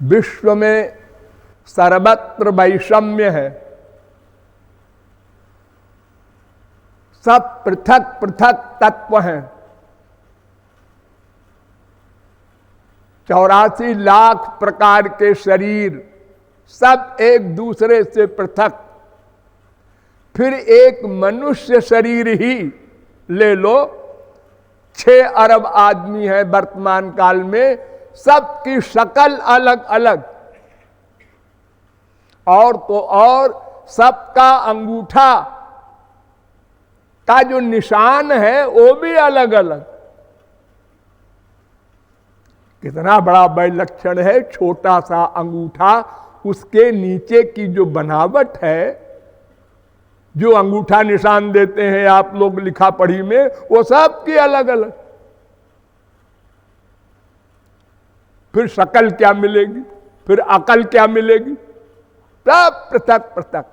विश्व में सर्वत्र वैषम्य है, सब पृथक पृथक तत्व हैं। 84 लाख प्रकार के शरीर, सब एक दूसरे से पृथक। फिर एक मनुष्य शरीर ही ले लो, 6 अरब आदमी है वर्तमान काल में, सबकी शक्ल अलग अलग, और तो और सबका अंगूठा का जो निशान है वो भी अलग अलग। कितना बड़ा विलक्षण है, छोटा सा अंगूठा, उसके नीचे की जो बनावट है, जो अंगूठा निशान देते हैं आप लोग लिखा पढ़ी में, वो सब की अलग अलग। फिर शक्ल क्या मिलेगी, फिर अकल क्या मिलेगी, सब पृथक पृथक।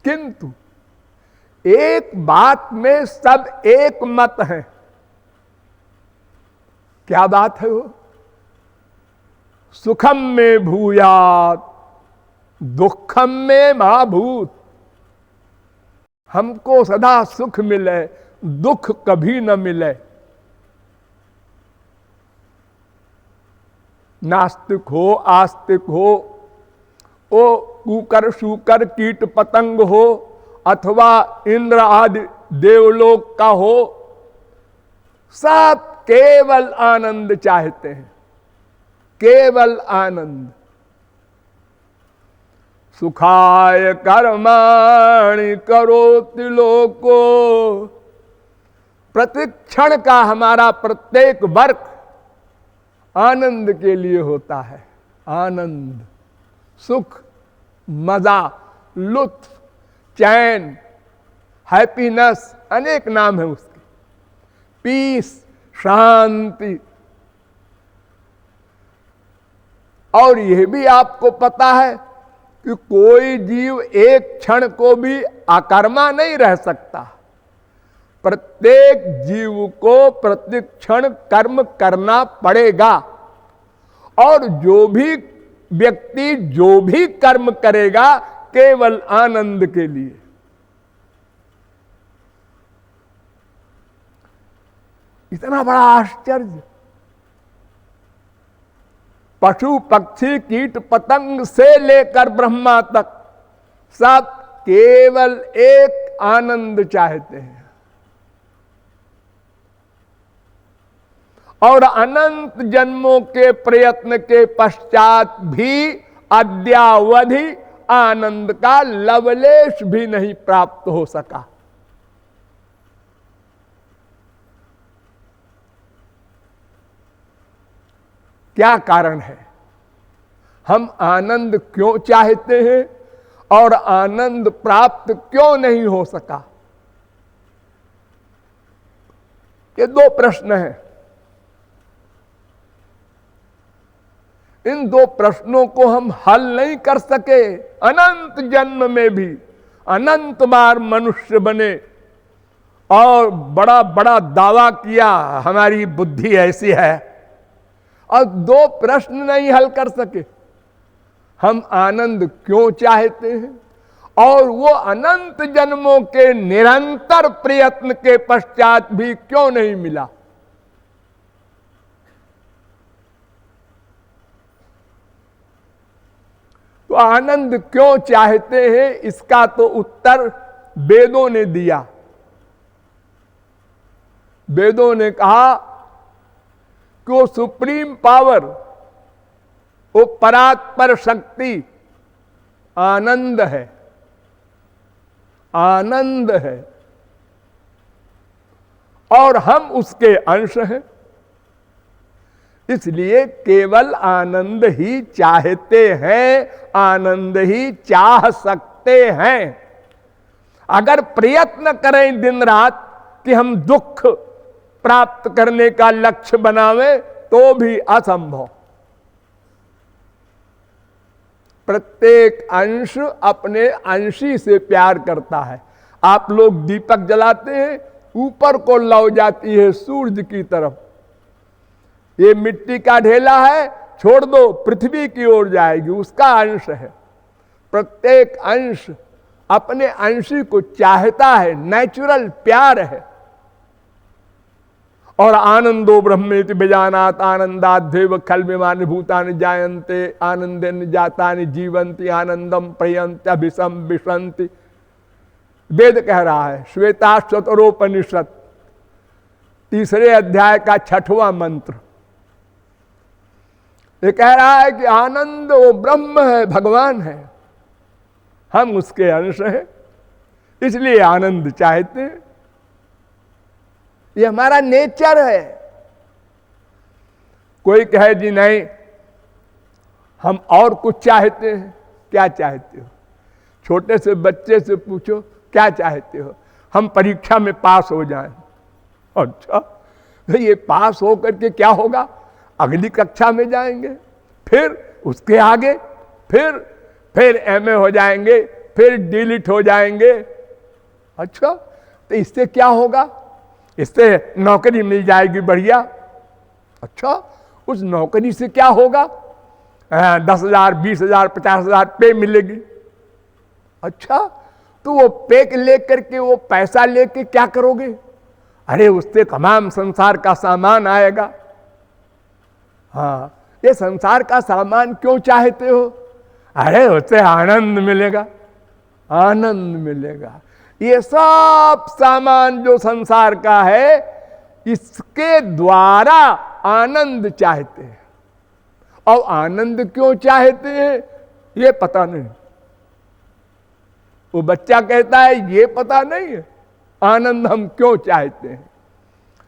किंतु एक बात में सब एक मत है। क्या बात है वो? सुखम में भूयात दुखम में महाभूत। हमको सदा सुख मिले, दुख कभी न मिले। नास्तिक हो, आस्तिक हो, ओ कुकर शूकर कीट पतंग हो, अथवा इंद्र आदि देवलोक का हो, सब केवल आनंद चाहते हैं, केवल आनंद। सुखाय कर्माणि करोति लोको। प्रतिक्षण का हमारा प्रत्येक वर्क आनंद के लिए होता है। आनंद, सुख, मजा, लुत्फ, चैन, हैप्पीनेस, अनेक नाम है उसके। पीस, शांति। और यह भी आपको पता है कि कोई जीव एक क्षण को भी अकर्मा नहीं रह सकता। प्रत्येक जीव को प्रत्येक क्षण कर्म करना पड़ेगा, और जो भी व्यक्ति जो भी कर्म करेगा केवल आनंद के लिए। इतना बड़ा आश्चर्य। पशु पक्षी कीट पतंग से लेकर ब्रह्मा तक सब केवल एक आनंद चाहते हैं। और अनंत जन्मों के प्रयत्न के पश्चात भी अद्यावधि आनंद का लवलेश भी नहीं प्राप्त हो सका। क्या कारण है? हम आनंद क्यों चाहते हैं और आनंद प्राप्त क्यों नहीं हो सका? ये 2 प्रश्न हैं। इन 2 प्रश्नों को हम हल नहीं कर सके। अनंत जन्म में भी अनंत बार मनुष्य बने और बड़ा बड़ा दावा किया हमारी बुद्धि ऐसी है, और 2 प्रश्न नहीं हल कर सके। हम आनंद क्यों चाहते हैं और वो अनंत जन्मों के निरंतर प्रयत्न के पश्चात भी क्यों नहीं मिला? तो आनंद क्यों चाहते हैं, इसका तो उत्तर वेदों ने दिया। वेदों ने कहा कि वो सुप्रीम पावर, वो परात्पर शक्ति आनंद है, आनंद है, और हम उसके अंश हैं। इसलिए केवल आनंद ही चाहते हैं, आनंद ही चाह सकते हैं। अगर प्रयत्न करें दिन रात कि हम दुख प्राप्त करने का लक्ष्य बनावे तो भी असंभव। प्रत्येक अंश अपने अंशी से प्यार करता है। आप लोग दीपक जलाते हैं, ऊपर को लौ जाती है सूरज की तरफ। ये मिट्टी का ढेला है, छोड़ दो, पृथ्वी की ओर जाएगी, उसका अंश है। प्रत्येक अंश अपने अंशी को चाहता है, नेचुरल प्यार है। और आनंदो ब्रह्मेति विजानात आनंदाध्येव खल्विमानि भूतानि जायन्ते आनंदेन जातानि जीवन्ति आनंदम प्रयन्ति अभिसम विशन्ति। वेद कह रहा है, श्वेताश्वतरोपनिषद 3 अध्याय का 6वां मंत्र। ये कह रहा है कि आनंद वो ब्रह्म है, भगवान है, हम उसके अंश हैं, इसलिए आनंद चाहते हैं। ये हमारा नेचर है। कोई कहे जी नहीं, हम और कुछ चाहते हैं। क्या चाहते हो? छोटे से बच्चे से पूछो, क्या चाहते हो? हम परीक्षा में पास हो जाएं। अच्छा, तो ये पास हो करके क्या होगा? अगली कक्षा में जाएंगे, फिर उसके आगे, फिर एमए हो जाएंगे, फिर डीलिट हो जाएंगे। अच्छा, तो इससे क्या होगा? इससे नौकरी मिल जाएगी बढ़िया। अच्छा, उस नौकरी से क्या होगा? 10,000, 20,000, 50,000 पे मिलेगी। अच्छा, तो वो पे लेकर के, वो पैसा लेके क्या करोगे? अरे उससे तमाम संसार का सामान आएगा। हाँ, ये संसार का सामान क्यों चाहते हो? अरे उससे आनंद मिलेगा, आनंद मिलेगा। ये सब सामान जो संसार का है, इसके द्वारा आनंद चाहते हैं। और आनंद क्यों चाहते हैं ये पता नहीं। वो बच्चा कहता है ये पता नहीं है आनंद हम क्यों चाहते हैं।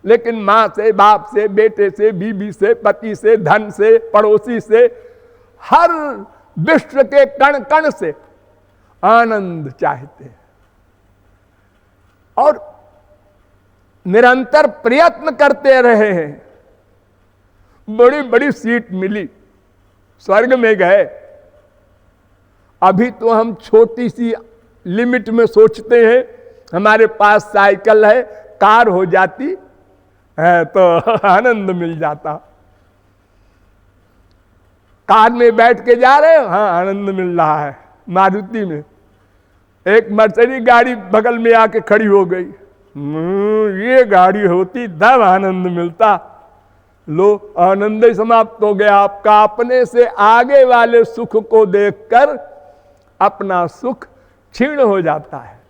लेकिन मां से, बाप से, बेटे से, बीबी से, पति से, धन से, पड़ोसी से, हर विश्व के कण कण से आनंद चाहते हैं। और निरंतर प्रयत्न करते रहे हैं। बड़ी बड़ी सीट मिली, स्वर्ग में गए। अभी तो हम छोटी सी लिमिट में सोचते हैं, हमारे पास साइकिल है, कार हो जाती है तो आनंद मिल जाता। कार में बैठ के जा रहे हो, हाँ आनंद मिल रहा है। मारुति में एक मर्सिडीज गाड़ी बगल में आके खड़ी हो गई, ये गाड़ी होती तब आनंद मिलता। लो, आनंद ही समाप्त हो गया आपका। अपने से आगे वाले सुख को देखकर अपना सुख क्षीण हो जाता है।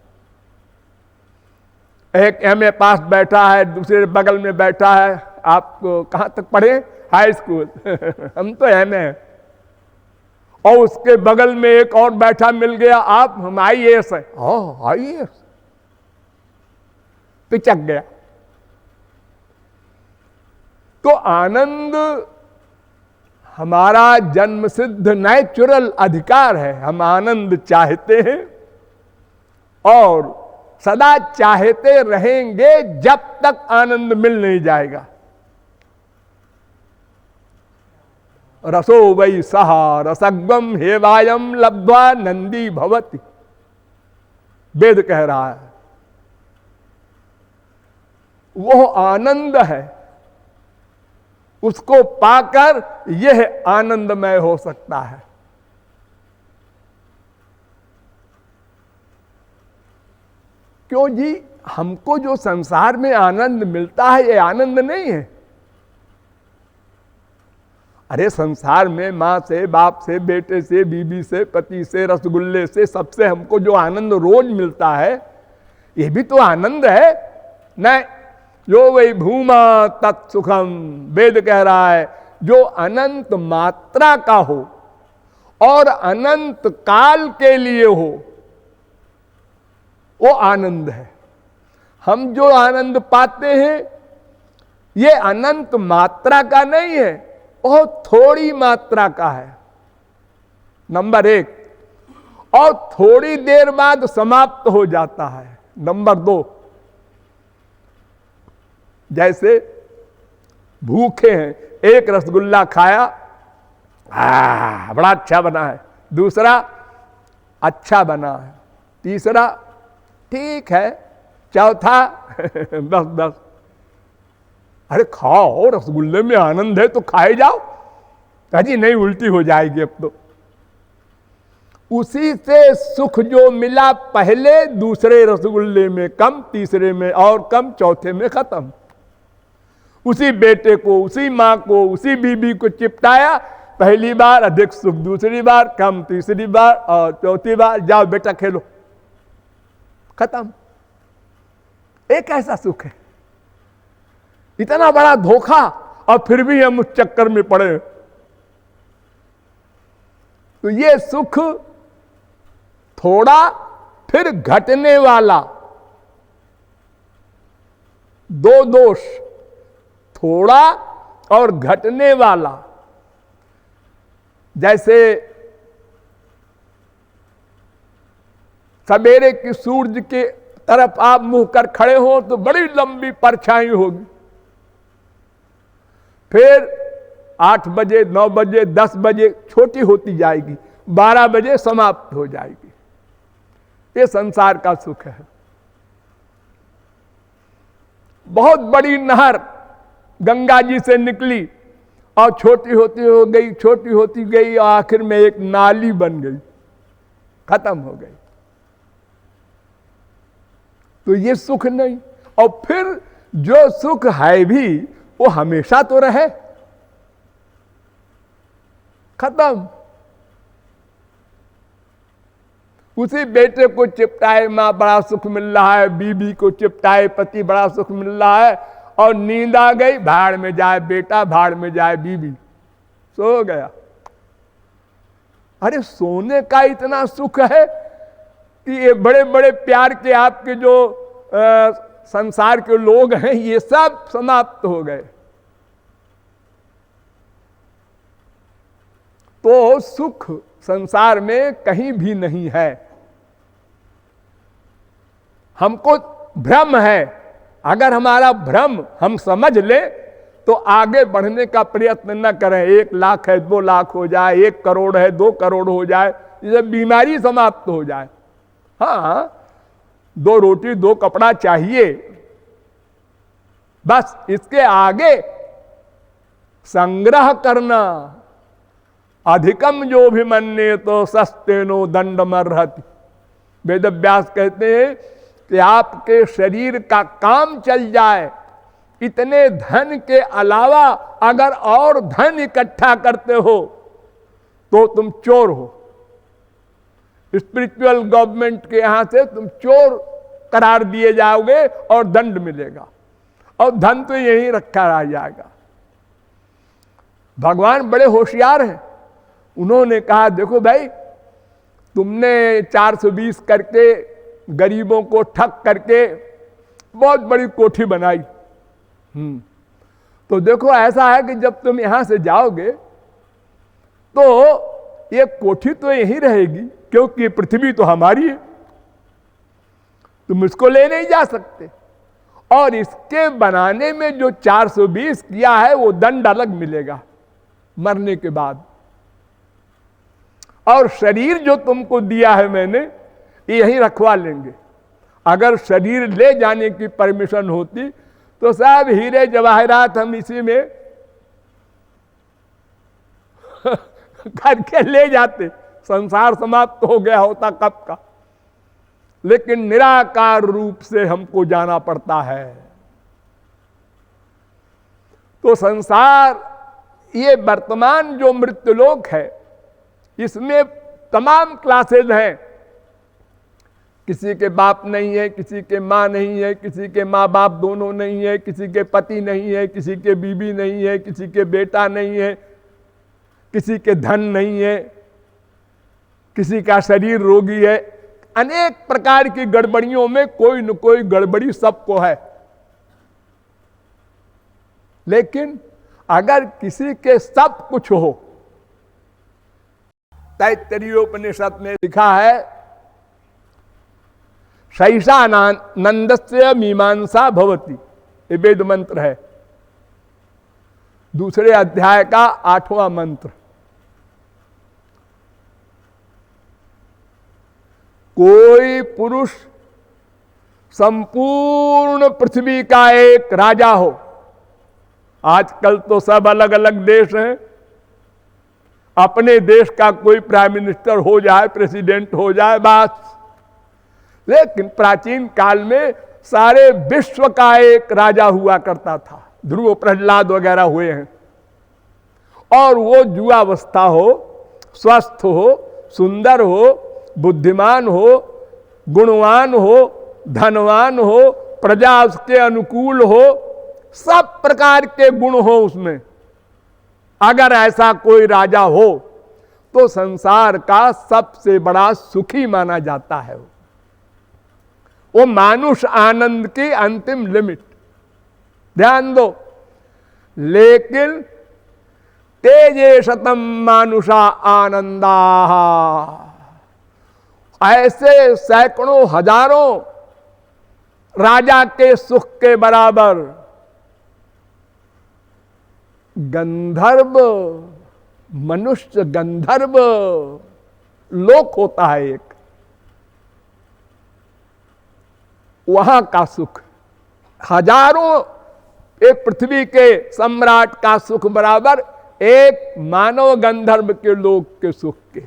एक एमए पास बैठा है, दूसरे बगल में बैठा है। आप कहां तक पढ़े? हाई स्कूल हम तो एमए। और उसके बगल में एक और बैठा मिल गया, आप हम आईएएस है। आईएएस पिचक गया। तो आनंद हमारा जन्म सिद्ध नेचुरल अधिकार है। हम आनंद चाहते हैं और सदा चाहते रहेंगे जब तक आनंद मिल नहीं जाएगा। रसो वै सहा रसग्वम हेवायम लब्ध्वा नंदी भवति। वेद कह रहा है वो आनंद है, उसको पाकर यह आनंदमय हो सकता है। क्यों जी? हमको जो संसार में आनंद मिलता है ये आनंद नहीं है। अरे संसार में मां से, बाप से, बेटे से, बीबी से, पति से, रसगुल्ले से, सबसे हमको जो आनंद रोज मिलता है ये भी तो आनंद है। नहीं, जो वही भूमा तत्सुखम, वेद कह रहा है जो अनंत मात्रा का हो और अनंत काल के लिए हो वो आनंद है। हम जो आनंद पाते हैं ये अनंत मात्रा का नहीं है, बहुत थोड़ी मात्रा का है, नंबर 1। और थोड़ी देर बाद समाप्त हो जाता है, नंबर 2। जैसे भूखे हैं, एक रसगुल्ला खाया, बड़ा अच्छा बना है, दूसरा अच्छा बना है, तीसरा ठीक है, चौथा बस बस। अरे खाओ, रसगुल्ले में आनंद है तो खाए जाओ। अजी नहीं, उल्टी हो जाएगी अब तो। उसी से सुख जो मिला पहले, दूसरे रसगुल्ले में कम, तीसरे में और कम, चौथे में खत्म। उसी बेटे को, उसी मां को, उसी बीबी को चिपटाया, पहली बार अधिक सुख, दूसरी बार कम, तीसरी बार और चौथी बार जाओ बेटा खेलो, खत्म। एक ऐसा सुख है, इतना बड़ा धोखा, और फिर भी हम उस चक्कर में पड़े। तो ये सुख थोड़ा फिर घटने वाला, दो दोष, थोड़ा और घटने वाला। जैसे सवेरे की सूरज के तरफ आप मुंह कर खड़े हो तो बड़ी लंबी परछाई होगी, फिर 8 बजे, 9 बजे, 10 बजे छोटी होती जाएगी, 12 बजे समाप्त हो जाएगी। ये संसार का सुख है। बहुत बड़ी नहर गंगा जी से निकली और छोटी होती हो गई, छोटी होती गई, और आखिर में एक नाली बन गई, खत्म हो गई। तो ये सुख नहीं। और फिर जो सुख है भी वो हमेशा तो रहे, खत्म। उसी बेटे को चिपटाए मां, बड़ा सुख मिल रहा है, बीबी को चिपटाए पति, बड़ा सुख मिल रहा है, और नींद आ गई, भाड़ में जाए बेटा, भाड़ में जाए बीबी, सो गया। अरे सोने का इतना सुख है कि ये बड़े बड़े प्यार के आपके जो संसार के लोग हैं, ये सब समाप्त हो गए। तो सुख संसार में कहीं भी नहीं है। हमको भ्रम है, अगर हमारा भ्रम हम समझ ले तो आगे बढ़ने का प्रयत्न न करें। 1 लाख है 2 लाख हो जाए, 1 करोड़ है 2 करोड़ हो जाए, ये बीमारी समाप्त हो जाए। हाँ, 2 रोटी 2 कपड़ा चाहिए, बस इसके आगे संग्रह करना। अधिकम जो भी मन्ये तो सस्तेनो दंडमर्हति। वेद व्यास कहते हैं कि आपके शरीर का काम चल जाए, इतने धन के अलावा अगर और धन इकट्ठा करते हो तो तुम चोर हो। स्पिरिचुअल गवर्नमेंट के यहां से तुम चोर करार दिए जाओगे और दंड मिलेगा, और धन तो यहीं रखा रह जाएगा। भगवान बड़े होशियार हैं, उन्होंने कहा देखो भाई, तुमने 420 करके गरीबों को ठग करके बहुत बड़ी कोठी बनाई। तो देखो ऐसा है कि जब तुम यहां से जाओगे तो ये कोठी तो यहीं रहेगी, क्योंकि पृथ्वी तो हमारी है, तुम इसको ले नहीं जा सकते। और इसके बनाने में जो 420 किया है वो दंड अलग मिलेगा मरने के बाद। और शरीर जो तुमको दिया है मैंने, ये यहीं रखवा लेंगे। अगर शरीर ले जाने की परमिशन होती तो सब हीरे जवाहरात हम इसी में करके ले जाते, संसार समाप्त हो गया होता कब का। लेकिन निराकार रूप से हमको जाना पड़ता है। तो संसार, ये वर्तमान जो मृत्युलोक है, इसमें तमाम क्लासेज हैं। किसी के बाप नहीं है, किसी के माँ नहीं है, किसी के माँ बाप दोनों नहीं है, किसी के पति नहीं है, किसी के बीवी नहीं है, किसी के बेटा नहीं है, किसी के धन नहीं है, किसी का शरीर रोगी है। अनेक प्रकार की गड़बड़ियों में कोई न कोई गड़बड़ी सबको है। लेकिन अगर किसी के सब कुछ हो, तैत्तरीयोपनिषद में लिखा है, शैषा नंदस्य मीमांसा भवति, ये वेद मंत्र है, 2 अध्याय का 8वां मंत्र। कोई पुरुष संपूर्ण पृथ्वी का एक राजा हो, आजकल तो सब अलग अलग देश हैं, अपने देश का कोई प्राइम मिनिस्टर हो जाए, प्रेसिडेंट हो जाए बस। लेकिन प्राचीन काल में सारे विश्व का एक राजा हुआ करता था। ध्रुव प्रहलाद वगैरह हुए हैं। और वो युवावस्था हो, स्वस्थ हो, सुंदर हो, बुद्धिमान हो, गुणवान हो, धनवान हो, प्रजा उसके अनुकूल हो, सब प्रकार के गुण हो उसमें। अगर ऐसा कोई राजा हो तो संसार का सबसे बड़ा सुखी माना जाता है। वो मानुष आनंद की अंतिम लिमिट, ध्यान दो। लेकिन तेजे शतम मानुषा आनंदा, ऐसे सैकड़ों हजारों राजा के सुख के बराबर गंधर्व, मनुष्य गंधर्व लोक होता है एक, वहां का सुख हजारों एक पृथ्वी के सम्राट का सुख बराबर एक मानव गंधर्व के लोक के सुख के।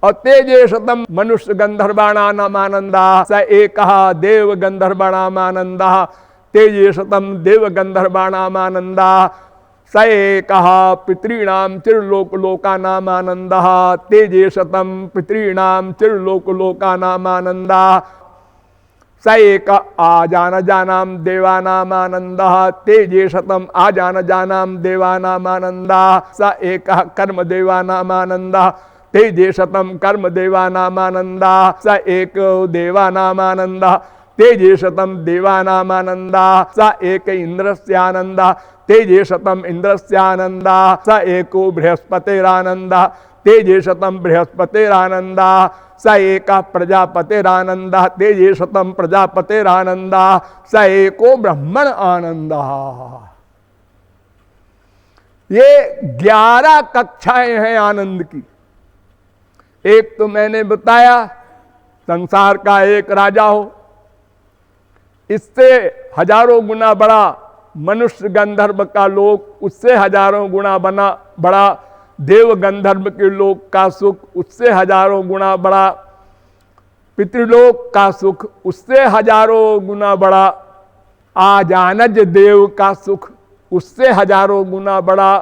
और तेजे शतम मनुष्य गंधर्वाणाम आनंदा स एकहा देव गंधर्वाणाम आनंदा, तेजे शतम देव गंधर्वाणाम आनंदा स एकहा पितॄणाम चिरलोक लोकानाम आनंदा, तेजे शतम पितॄणाम चिरलोक लोकानाम आनंदा स एक आजान जानाम देवानाम आनंदः, तेजे शतम आजान जानाम देवानाम आनंदः, स एक कर्म देवानाम आनंदः, तेजे शतम कर्म देवानाम आनंदः, स एक देवानाम आनंदः, तेजे शतम देवानाम आनंदः, स एक इंद्रस्यानंदः, तेजे शतम इंद्रस्यानंदः, स एको बृहस्पतिरानंदः, तेजे शतम बृहस्पतिरानंदः, स एक प्रजापतिरानंद, तेजे शतम प्रजापतिरानंद, स एको ब्रह्मण आनंद। ये 11 कक्षाएं हैं आनंद की। एक तो मैंने बताया संसार का एक राजा हो, इससे हजारों गुना बड़ा मनुष्य गंधर्व का लोक, उससे हजारों गुना बड़ा देव गंधर्व के लोक का सुख, उससे हजारों गुना बड़ा पितृलोक का सुख, उससे हजारों गुना बड़ा आजानज देव का सुख, उससे हजारों गुना बड़ा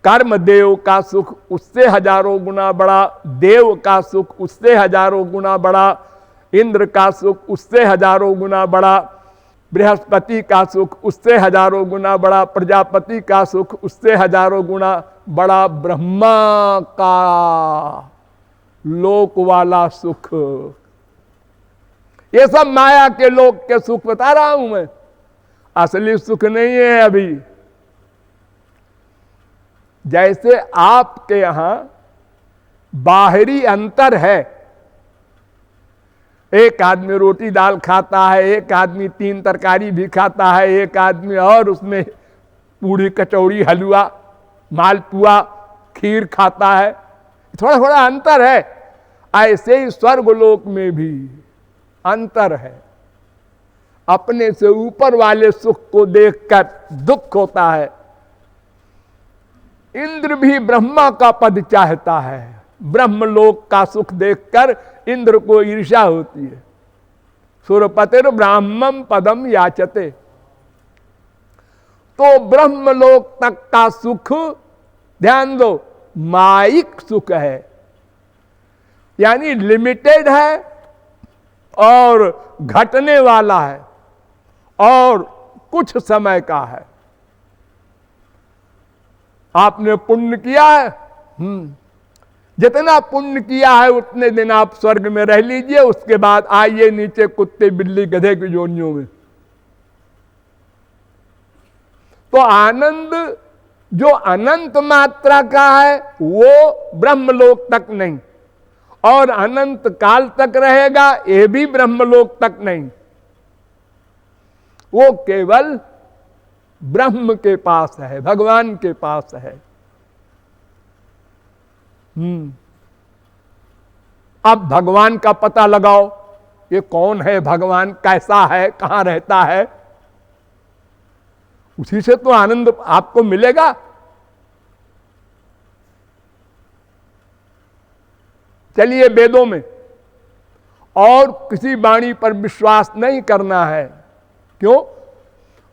कर्म देव का सुख, उससे हजारों गुना बड़ा देव का सुख, उससे हजारों गुना बड़ा इंद्र का सुख, उससे हजारों गुना बड़ा बृहस्पति का सुख, उससे हजारों गुना बड़ा प्रजापति का सुख, उससे हजारों गुना बड़ा ब्रह्मा का लोक वाला सुख। ये सब माया के लोक के सुख बता रहा हूं मैं, असली सुख नहीं है अभी। जैसे आपके यहां बाहरी अंतर है, एक आदमी रोटी दाल खाता है, एक आदमी 3 तरकारी भी खाता है, एक आदमी और उसमें पूड़ी कचौड़ी हलवा मालपुआ खीर खाता है, थोड़ा थोड़ा अंतर है। ऐसे ही स्वर्गलोक में भी अंतर है। अपने से ऊपर वाले सुख को देखकर दुख होता है। इंद्र भी ब्रह्मा का पद चाहता है, ब्रह्मलोक का सुख देखकर इंद्र को ईर्ष्या होती है। सुरपतिर ब्राह्मम पदम याचते, तो ब्रह्मलोक तक का सुख, ध्यान दो, माइक सुख है, यानी लिमिटेड है और घटने वाला है और कुछ समय का है। आपने पुण्य किया है, जितना पुण्य किया है उतने दिन आप स्वर्ग में रह लीजिए, उसके बाद आइए नीचे कुत्ते बिल्ली गधे की जोनियों में। तो आनंद जो अनंत मात्रा का है वो ब्रह्मलोक तक नहीं, और अनंत काल तक रहेगा ये भी ब्रह्मलोक तक नहीं, वो केवल ब्रह्म के पास है, भगवान के पास है। अब भगवान का पता लगाओ, ये कौन है भगवान, कैसा है, कहां रहता है। उसी से तो आनंद आपको मिलेगा। चलिए, वेदों में और किसी वाणी पर विश्वास नहीं करना है। क्यों?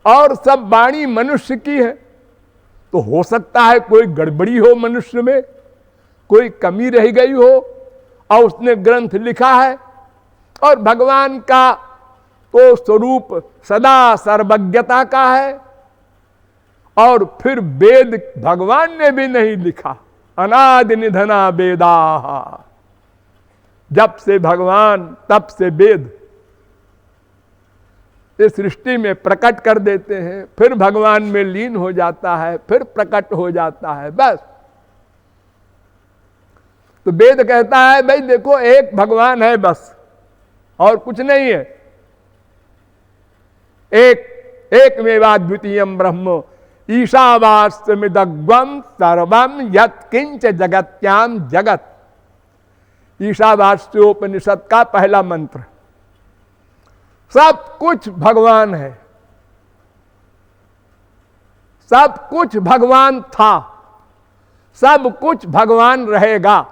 और सब वाणी मनुष्य की है, तो हो सकता है कोई गड़बड़ी हो मनुष्य में, कोई कमी रह गई हो और उसने ग्रंथ लिखा है। और भगवान का तो स्वरूप सदा सर्वज्ञता का है। और फिर वेद भगवान ने भी नहीं लिखा, अनादि निधना वेदा। जब से भगवान तब से वेद इस सृष्टि में प्रकट कर देते हैं, फिर भगवान में लीन हो जाता है, फिर प्रकट हो जाता है, बस। तो वेद कहता है भाई देखो, एक भगवान है बस, और कुछ नहीं है। एक मेवाद्वितीयम ब्रह्म ईशावास्यमिदग्वम सर्वम यत्किंच जगत्याम जगत। ईशावास्योपनिषद का पहला मंत्र। सब कुछ भगवान है, सब कुछ भगवान था, सब कुछ भगवान रहेगा,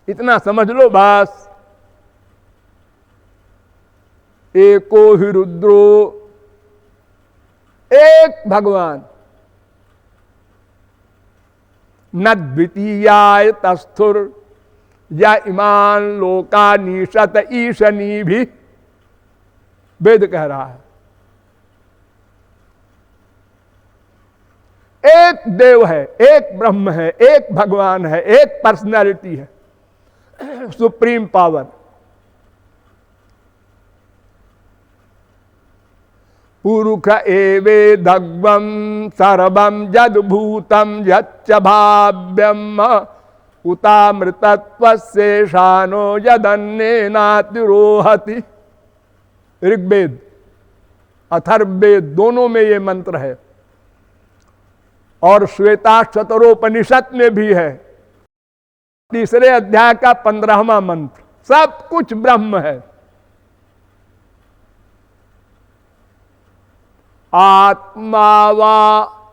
इतना समझ लो बस। एको ही रुद्रो, एक भगवान, न द्वितीयाय तस्थुर या इमान लोकानीशत ईशनी भी वेद कह रहा है। एक देव है, एक ब्रह्म है, एक भगवान है, एक पर्सनैलिटी है, सुप्रीम पावर। पुरुष एवेदग्वम सर्वम जद्भूतम यच्च भाव्यम उतामृतत्वशेषानो यदन्नेनातिरोहति। ऋग्वेद अथर्ववेद दोनों में ये मंत्र है, और श्वेताक्षतरोपनिषद में भी है, तीसरे अध्याय का 15वां मंत्र। सब कुछ ब्रह्म है। आत्मा वा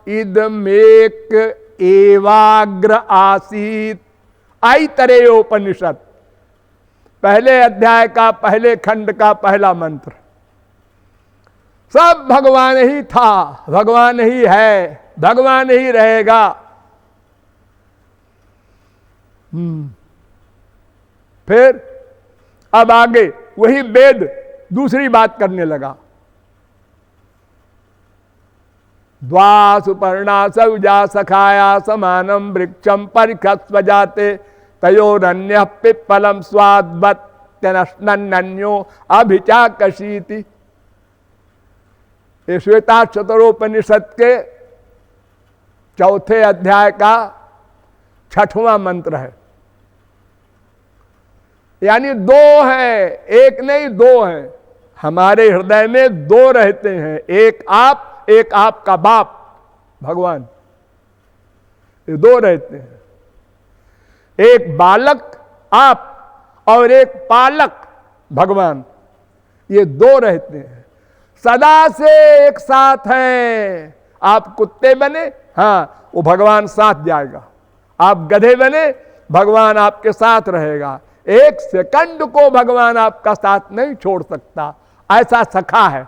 इदमेक एवाग्र आसीत, ऐतरेयोपनिषद पहले अध्याय का पहले खंड का पहला मंत्र। सब भगवान ही था, भगवान ही है, भगवान ही रहेगा। फिर अब आगे वही वेद दूसरी बात करने लगा। द्वा सुपर्णा सौजा सखाया समानम वृक्षम परिखस्व जाते तयोरन्य पिप्पलम स्वाद्वत्यनन्यो अभिचाकशीति। ये श्वेताक्षतरोपनिषद के चौथे अध्याय का 6वां मंत्र है। यानी दो है, एक नहीं दो है। हमारे हृदय में दो रहते हैं, एक आप, एक आपका बाप भगवान, ये दो रहते हैं। एक बालक आप और एक पालक भगवान, ये दो रहते हैं, सदा से एक साथ हैं। आप कुत्ते बने, हाँ वो भगवान साथ जाएगा। आप गधे बने, भगवान आपके साथ रहेगा। एक सेकंड को भगवान आपका साथ नहीं छोड़ सकता, ऐसा सखा है।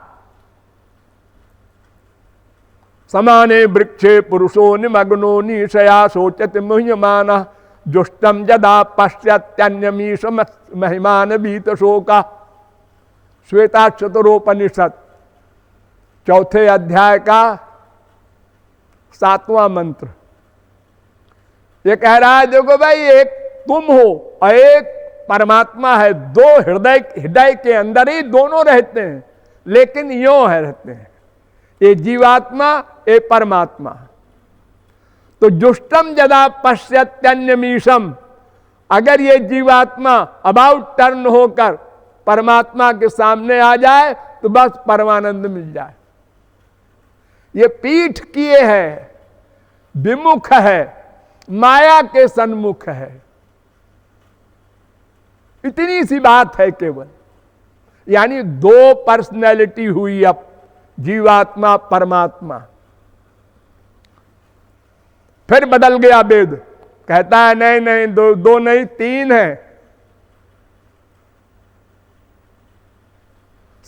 समाने वृक्षे पुरुषो निमग्नो निशया शोचति मुह्यमानः जुष्टम यदा पश्यत्यन्यमीश महिमान बीत शोका। श्वेताक्षतरोपनिषद चौथे अध्याय का 7वां मंत्र। ये कह रहा है देखो भाई, एक तुम हो और एक परमात्मा है। दो हृदय के अंदर ही दोनों रहते हैं, लेकिन यों है रहते हैं, ये जीवात्मा, ये परमात्मा। तो जुष्टम यदा पश्यत्यन्यमीशम, अगर ये जीवात्मा अबाउट टर्न होकर परमात्मा के सामने आ जाए तो बस परमानंद मिल जाए। ये पीठ किए है, विमुख है, माया के सन्मुख है। इतनी सी बात है केवल। यानी दो पर्सनैलिटी हुई अब, जीवात्मा परमात्मा। फिर बदल गया वेद, कहता है नहीं नहीं, दो नहीं, तीन है।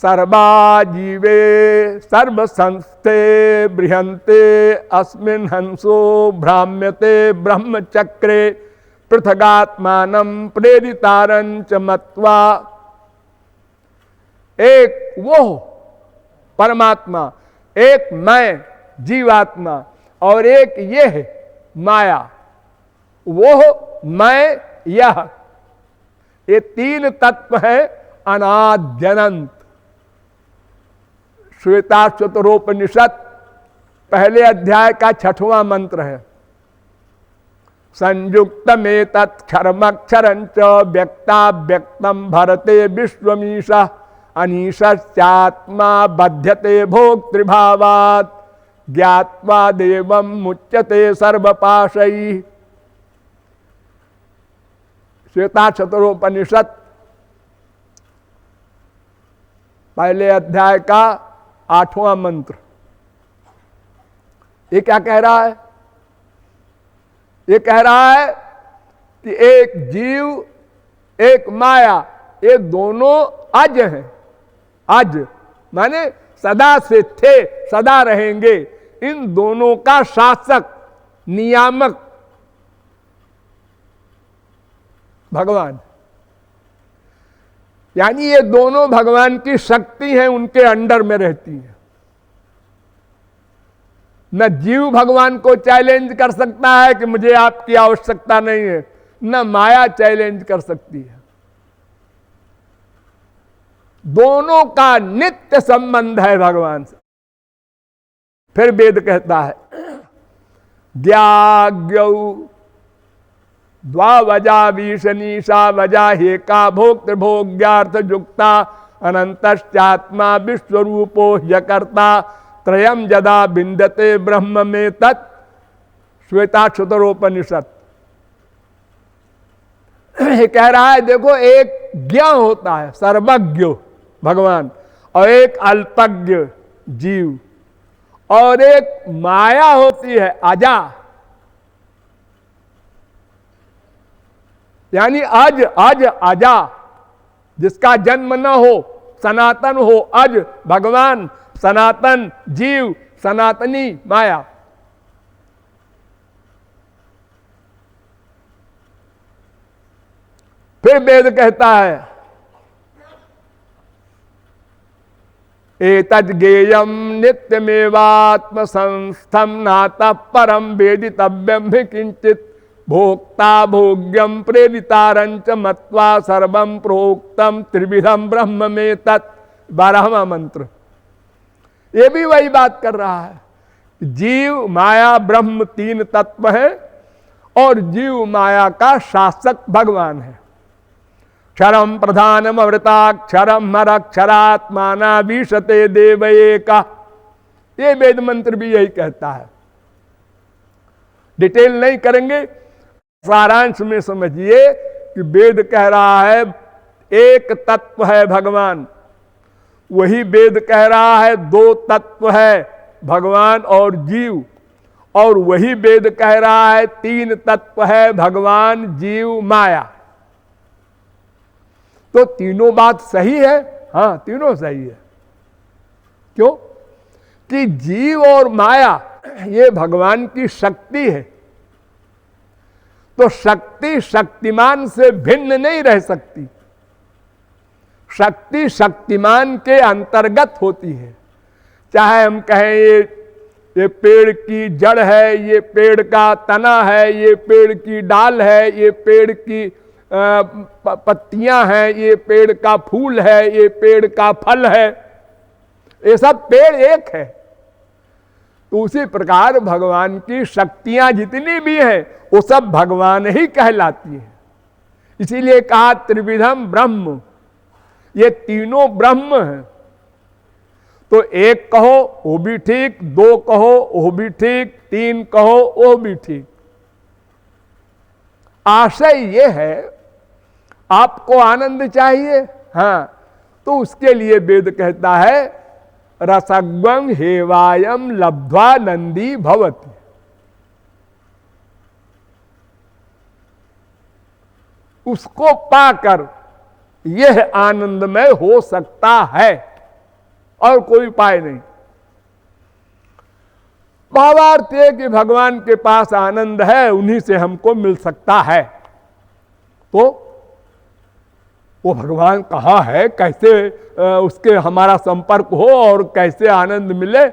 सर्वा जीवे सर्व संस्थे बृहंते अस्मिन् हंसो भ्राम्यते ब्रह्मचक्रे पृथगात्मानं प्रेरितारंच मत्वा। एक वो परमात्मा, एक मैं जीवात्मा, और एक ये है माया, वो मैं यह, ये तीन तत्व है अनाद्यनंत। श्वेताश्वतरोपनिषद पहले अध्याय का 6वां मंत्र है। संयुक्त में तत्क्षरमक्षरंच व्यक्ता व्यक्तम भरते विश्वमीशा अनीशात्मा बध्यते भोक्तृभावात् ज्ञात्वा देवं मुच्यते सर्वपाशैः। श्वेताश्वतरोपनिषद पहले अध्याय का 8वां मंत्र। ये क्या कह रहा है? ये कह रहा है कि एक जीव एक माया, ये दोनों अज हैं। अज माने सदा से थे, सदा रहेंगे। इन दोनों का शासक नियामक भगवान, यानी ये दोनों भगवान की शक्ति है, उनके अंडर में रहती है। न जीव भगवान को चैलेंज कर सकता है कि मुझे आपकी आवश्यकता नहीं है, न माया चैलेंज कर सकती है। दोनों का नित्य संबंध है भगवान से। फिर वेद कहता है ज्ञाज्ञौ द्वावजा विशनीषा वजा हेका भोक्तृभोग्यार्थ युक्ता अनंतश्चात्मा विश्वरूपो ह्यकर्ता त्रयम यदा बिंदते ब्रह्म में तत्। श्वेताश्वतरोपनिषद कह रहा है देखो, एक ज्ञ होता है सर्वज्ञ भगवान, और एक अल्पज्ञ जीव, और एक माया होती है अजा, यानी अज अज अजा, जिसका जन्म न हो, सनातन हो। अज भगवान, सनातन जीव, सनातनी माया। फिर वेद कहता है एतद् ज्ञेयं नित्यमेवात्म संस्थम नातः परम वेदितव्यं हि किंचित भोक्ता भोग्यम प्रेरितारंच मत्वा सर्वं प्रोक्तम त्रिविधम ब्रह्म में तत्। 12वां मंत्र ये भी वही बात कर रहा है। जीव माया ब्रह्म तीन तत्व है, और जीव माया का शासक भगवान है। क्षरम प्रधानम अमृताक्षरम मरक्षरात्माना विशते देव एका। ये वेद मंत्र भी यही कहता है। डिटेल नहीं करेंगे, सारांश में समझिए कि वेद कह रहा है एक तत्व है भगवान। वही वेद कह रहा है दो तत्व है भगवान और जीव, और वही वेद कह रहा है तीन तत्व है भगवान जीव माया। तो तीनों बात सही है। हाँ, तीनों सही है। क्यों? कि जीव और माया ये भगवान की शक्ति है, तो शक्ति शक्तिमान से भिन्न नहीं रह सकती। शक्ति शक्तिमान के अंतर्गत होती है। चाहे हम कहें ये पेड़ की जड़ है, ये पेड़ का तना है, ये पेड़ की डाल है, ये पेड़ की पत्तियां हैं, ये पेड़ का फूल है, ये पेड़ का फल है, ये सब पेड़ एक है। तो उसी प्रकार भगवान की शक्तियां जितनी भी हैं वो सब भगवान ही कहलाती है। इसीलिए कहा त्रिविधम ब्रह्म, ये तीनों ब्रह्म हैं। तो एक कहो वो भी ठीक, दो कहो वो भी ठीक, तीन कहो वो भी ठीक। आशय ये है आपको आनंद चाहिए, हाँ, तो उसके लिए वेद कहता है रसग्वं हेवायम लब्ध्वा नंदी भवति। उसको पाकर यह आनंदमय हो सकता है, और कोई उपाय नहीं। भावार्थ है कि भगवान के पास आनंद है, उन्हीं से हमको मिल सकता है। तो वो भगवान कहाँ है, कैसे उसके हमारा संपर्क हो और कैसे आनंद मिले?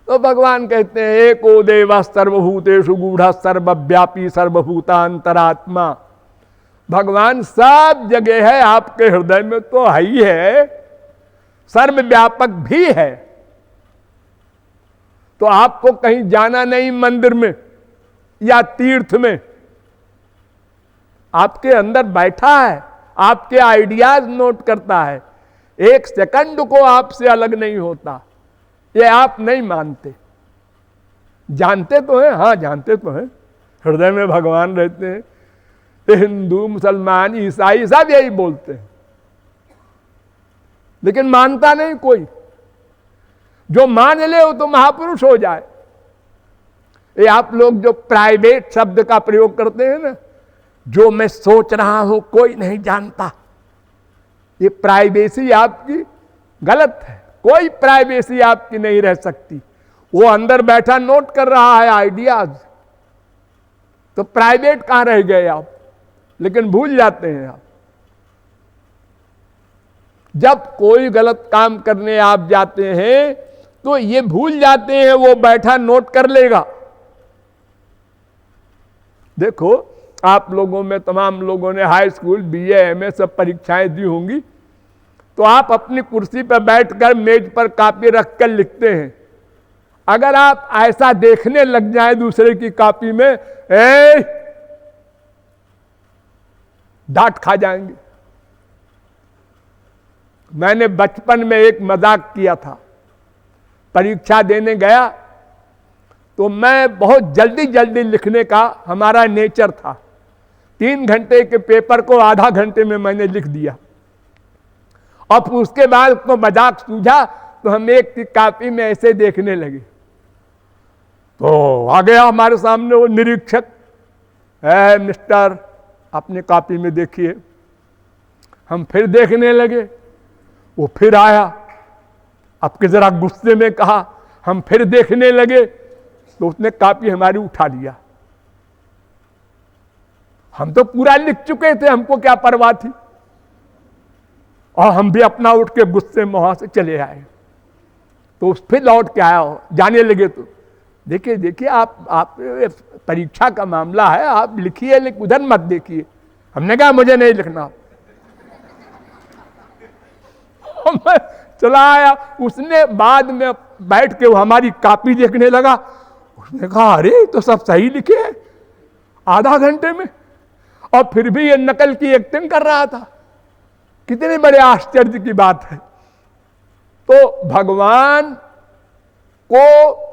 तो भगवान कहते हैं एको देव सर्वभूतेषु गूढ़ सर्वव्यापी सर्वभूतांतरात्मा। भगवान सब जगह है, आपके हृदय में तो है ही है, सर्वव्यापक भी है। तो आपको कहीं जाना नहीं मंदिर में या तीर्थ में, आपके अंदर बैठा है, आपके आइडियाज नोट करता है, एक सेकंड को आपसे अलग नहीं होता। ये आप नहीं मानते, जानते तो हैं, हाँ जानते तो हैं, हृदय में भगवान रहते हैं। हिंदू मुसलमान ईसाई सब यही बोलते हैं, लेकिन मानता नहीं कोई। जो मान ले वो तो महापुरुष हो जाए। ये आप लोग जो प्राइवेट शब्द का प्रयोग करते हैं ना, जो मैं सोच रहा हूं कोई नहीं जानता, ये प्राइवेसी आपकी गलत है। कोई प्राइवेसी आपकी नहीं रह सकती। वो अंदर बैठा नोट कर रहा है आइडियाज, तो प्राइवेट कहां रह गए आप? लेकिन भूल जाते हैं आप, जब कोई गलत काम करने आप जाते हैं तो ये भूल जाते हैं वो बैठा नोट कर लेगा। देखो आप लोगों में तमाम लोगों ने हाई स्कूल बीए एमए सब परीक्षाएं दी होंगी, तो आप अपनी कुर्सी पर बैठकर मेज पर कॉपी रखकर लिखते हैं। अगर आप ऐसा देखने लग जाए दूसरे की कॉपी में, डांट खा जाएंगे। मैंने बचपन में एक मजाक किया था, परीक्षा देने गया तो मैं बहुत जल्दी जल्दी लिखने का हमारा नेचर था। 3 घंटे के पेपर को आधा घंटे में मैंने लिख दिया। अब उसके बाद उसको मजाक सूझा तो हम एक की कॉपी में ऐसे देखने लगे, तो आ गया हमारे सामने वो निरीक्षक, मिस्टर अपने कॉपी में देखिए। हम फिर देखने लगे, वो फिर आया, अब के जरा गुस्से में कहा, हम फिर देखने लगे, तो उसने कॉपी हमारी उठा लिया। हम तो पूरा लिख चुके थे, हमको क्या परवाह थी, और हम भी अपना उठ के गुस्से में वहां से चले आए। तो फिर लौट के आया, जाने लगे तो देखिए देखिए आप परीक्षा का मामला है, आप लिखिए, लेकिन उधर मत देखिए। हमने कहा मुझे नहीं लिखना। मैं चला आया, उसने बाद में बैठ के वो हमारी कॉपी देखने लगा। उसने कहा अरे तो सब सही लिखे हैं आधा घंटे में, और फिर भी ये नकल की एक्टिंग कर रहा था। कितने बड़े आश्चर्य की बात है। तो भगवान को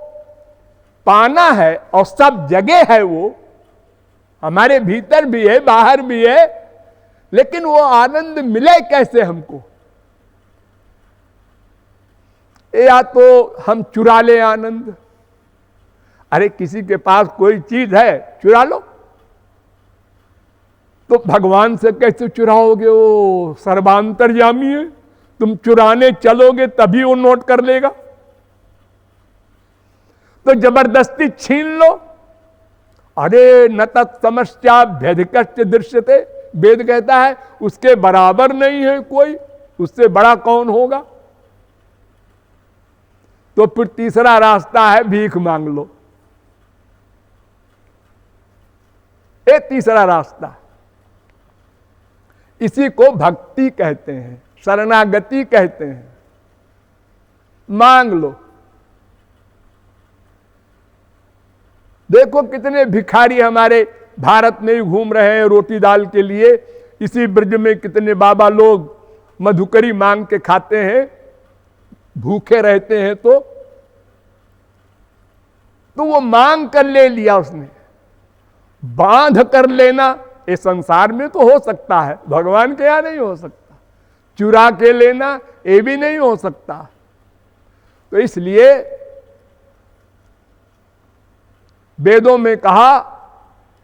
पाना है और सब जगह है, वो हमारे भीतर भी है बाहर भी है, लेकिन वो आनंद मिले कैसे हमको? या तो हम चुरा ले आनंद। अरे किसी के पास कोई चीज है, चुरा लो। तो भगवान से कैसे चुराओगे? वो सर्वांतर्यामी है, तुम चुराने चलोगे तभी वो नोट कर लेगा। तो जबरदस्ती छीन लो। अरे न तत्समस्याभ्यधिकश्च दृश्यते, वेद कहता है उसके बराबर नहीं है कोई, उससे बड़ा कौन होगा। तो फिर तीसरा रास्ता है भीख मांग लो। ये तीसरा रास्ता, इसी को भक्ति कहते हैं, शरणागति कहते हैं। मांग लो। देखो कितने भिखारी हमारे भारत में ही घूम रहे हैं रोटी दाल के लिए। इसी ब्रज में कितने बाबा लोग मधुकरी मांग के खाते हैं, भूखे रहते हैं। तो वो मांग कर ले लिया उसने। बांध कर लेना ये संसार में तो हो सकता है, भगवान के यहां नहीं हो सकता। चुरा के लेना ये भी नहीं हो सकता। तो इसलिए वेदों में कहा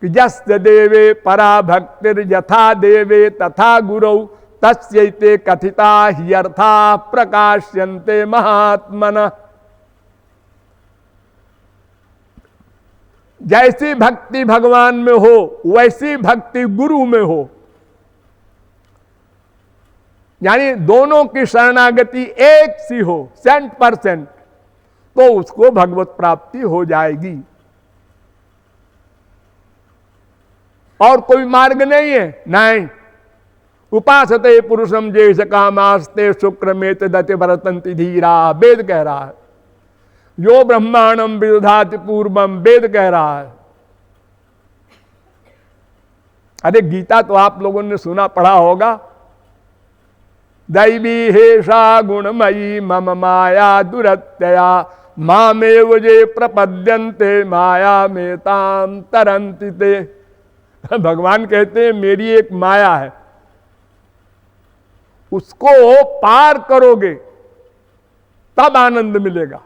कि यस्य देवे परा भक्तिर यथा देवे तथा गुरौ तस्यैते कथिता ह्यर्था प्रकाश्यन्ते महात्मनः। जैसी भक्ति भगवान में हो वैसी भक्ति गुरु में हो, यानी दोनों की शरणागति एक सी हो 100%, तो उसको भगवत प्राप्ति हो जाएगी। और कोई मार्ग नहीं है, नहीं। उपासते पुरुषम जेष कामास्ते शुक्रमेत दते भरतंति धीरा, वेद कह रहा है। यो ब्रह्मांडम विदधाति पूर्वम, वेद कह रहा है। अरे गीता तो आप लोगों ने सुना पढ़ा होगा। दैवी हेषा गुणमयी मम माया दुरत्यया मामेव जे प्रपद्यन्ते माया में ताम तरंति ते। भगवान कहते हैं मेरी एक माया है, उसको पार करोगे तब आनंद मिलेगा।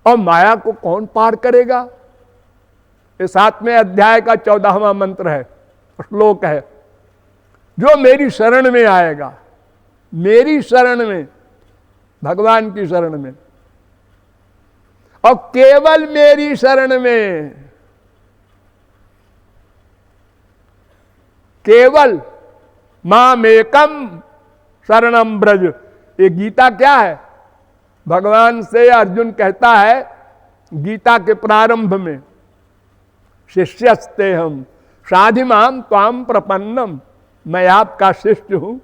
और माया को कौन पार करेगा? ये 7वें अध्याय का 14वां मंत्र है, श्लोक है। जो मेरी शरण में आएगा, मेरी शरण में, भगवान की शरण में, और केवल मेरी शरण में, केवल मामेकम शरणम ब्रज। ये गीता क्या है? भगवान से अर्जुन कहता है गीता के प्रारंभ में, शिष्यस्ते हम साधिमाम त्वाम प्रपन्नम, मैं आपका शिष्य हूं,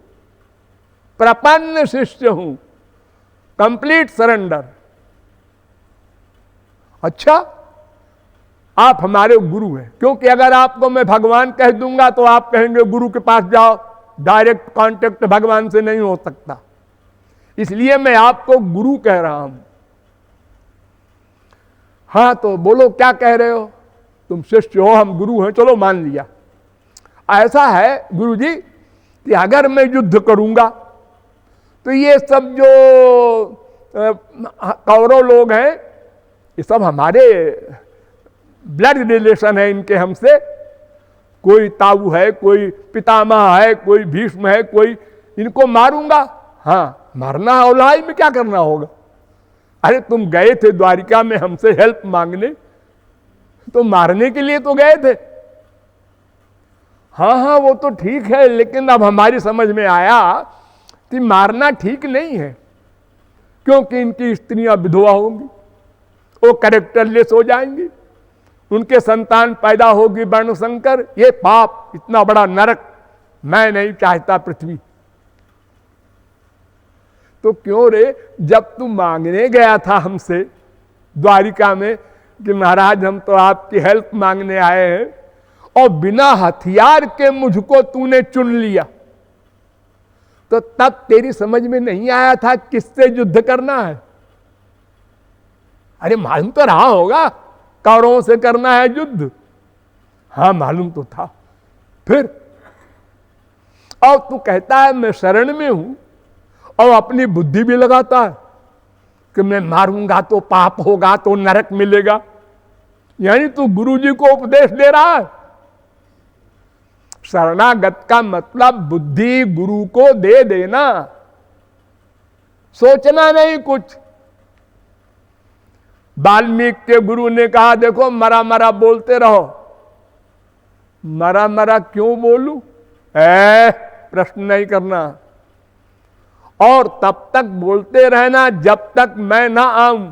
प्रपन्न शिष्य हूं, कंप्लीट सरेंडर। अच्छा, आप हमारे गुरु हैं, क्योंकि अगर आपको मैं भगवान कह दूंगा तो आप कहेंगे गुरु के पास जाओ, डायरेक्ट कांटेक्ट भगवान से नहीं हो सकता, इसलिए मैं आपको गुरु कह रहा हूं। हाँ तो बोलो क्या कह रहे हो? तुम शिष्य हो, हम गुरु हैं, चलो मान लिया। ऐसा है गुरुजी कि अगर मैं युद्ध करूंगा तो ये सब जो कौरव लोग हैं, ये सब हमारे ब्लड रिलेशन है इनके हमसे। कोई ताऊ है, कोई पितामह है, कोई भीष्म है, कोई, इनको मारूंगा। हाँ, मारना औलाई में क्या करना होगा? अरे तुम गए थे द्वारिका में हमसे हेल्प मांगने, तो मारने के लिए तो गए थे। हाँ हाँ वो तो ठीक है, लेकिन अब हमारी समझ में आया कि मारना ठीक नहीं है, क्योंकि इनकी स्त्रियां विधवा होंगी, वो कैरेक्टरलेस हो जाएंगी, उनके संतान पैदा होगी वर्णशंकर। ये पाप, इतना बड़ा नरक मैं नहीं चाहता पृथ्वी। तो क्यों रे, जब तू मांगने गया था हमसे द्वारिका में कि महाराज हम तो आपकी हेल्प मांगने आए हैं, और बिना हथियार के मुझको तूने चुन लिया, तो तब तेरी समझ में नहीं आया था किससे युद्ध करना है? अरे मालूम तो रहा होगा कौरवों से करना है युद्ध। हाँ मालूम तो था। फिर और तू कहता है मैं शरण में हूं, और अपनी बुद्धि भी लगाता है कि मैं मारूंगा तो पाप होगा, तो नरक मिलेगा। यानी तू गुरुजी को उपदेश दे रहा है। शरणागत का मतलब बुद्धि गुरु को दे देना, सोचना नहीं कुछ। वाल्मीकि के गुरु ने कहा देखो मरा मरा बोलते रहो। मरा मरा क्यों बोलूं? प्रश्न नहीं करना, और तब तक बोलते रहना जब तक मैं ना आऊं।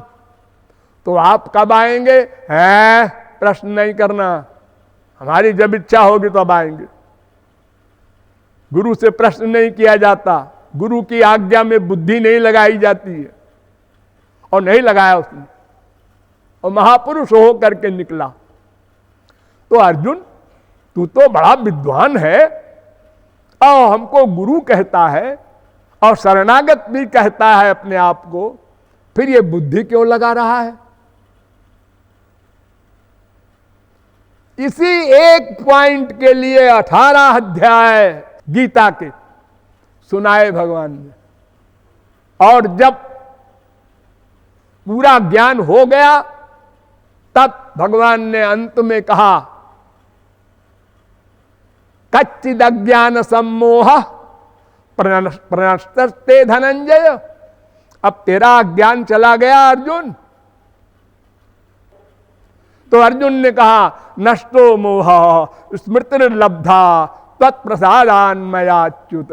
तो आप कब आएंगे? प्रश्न नहीं करना, हमारी जब इच्छा होगी तब आएंगे। गुरु से प्रश्न नहीं किया जाता, गुरु की आज्ञा में बुद्धि नहीं लगाई जाती है, और नहीं लगाया उसने, और महापुरुष हो करके निकला। तो अर्जुन तू तो बड़ा विद्वान है, और हमको गुरु कहता है, और शरणागत भी कहता है अपने आप को, फिर ये बुद्धि क्यों लगा रहा है? इसी एक पॉइंट के लिए 18 अध्याय गीता के सुनाए भगवान ने। और जब पूरा ज्ञान हो गया तब भगवान ने अंत में कहा, कच्चिद अज्ञान सम्मोह प्रणष्टस्ते धनंजय। अब तेरा ज्ञान चला गया अर्जुन। तो अर्जुन ने कहा, नष्टो मोह स्मृतिर्लब्धा तत्प्रसादान मयाच्युत।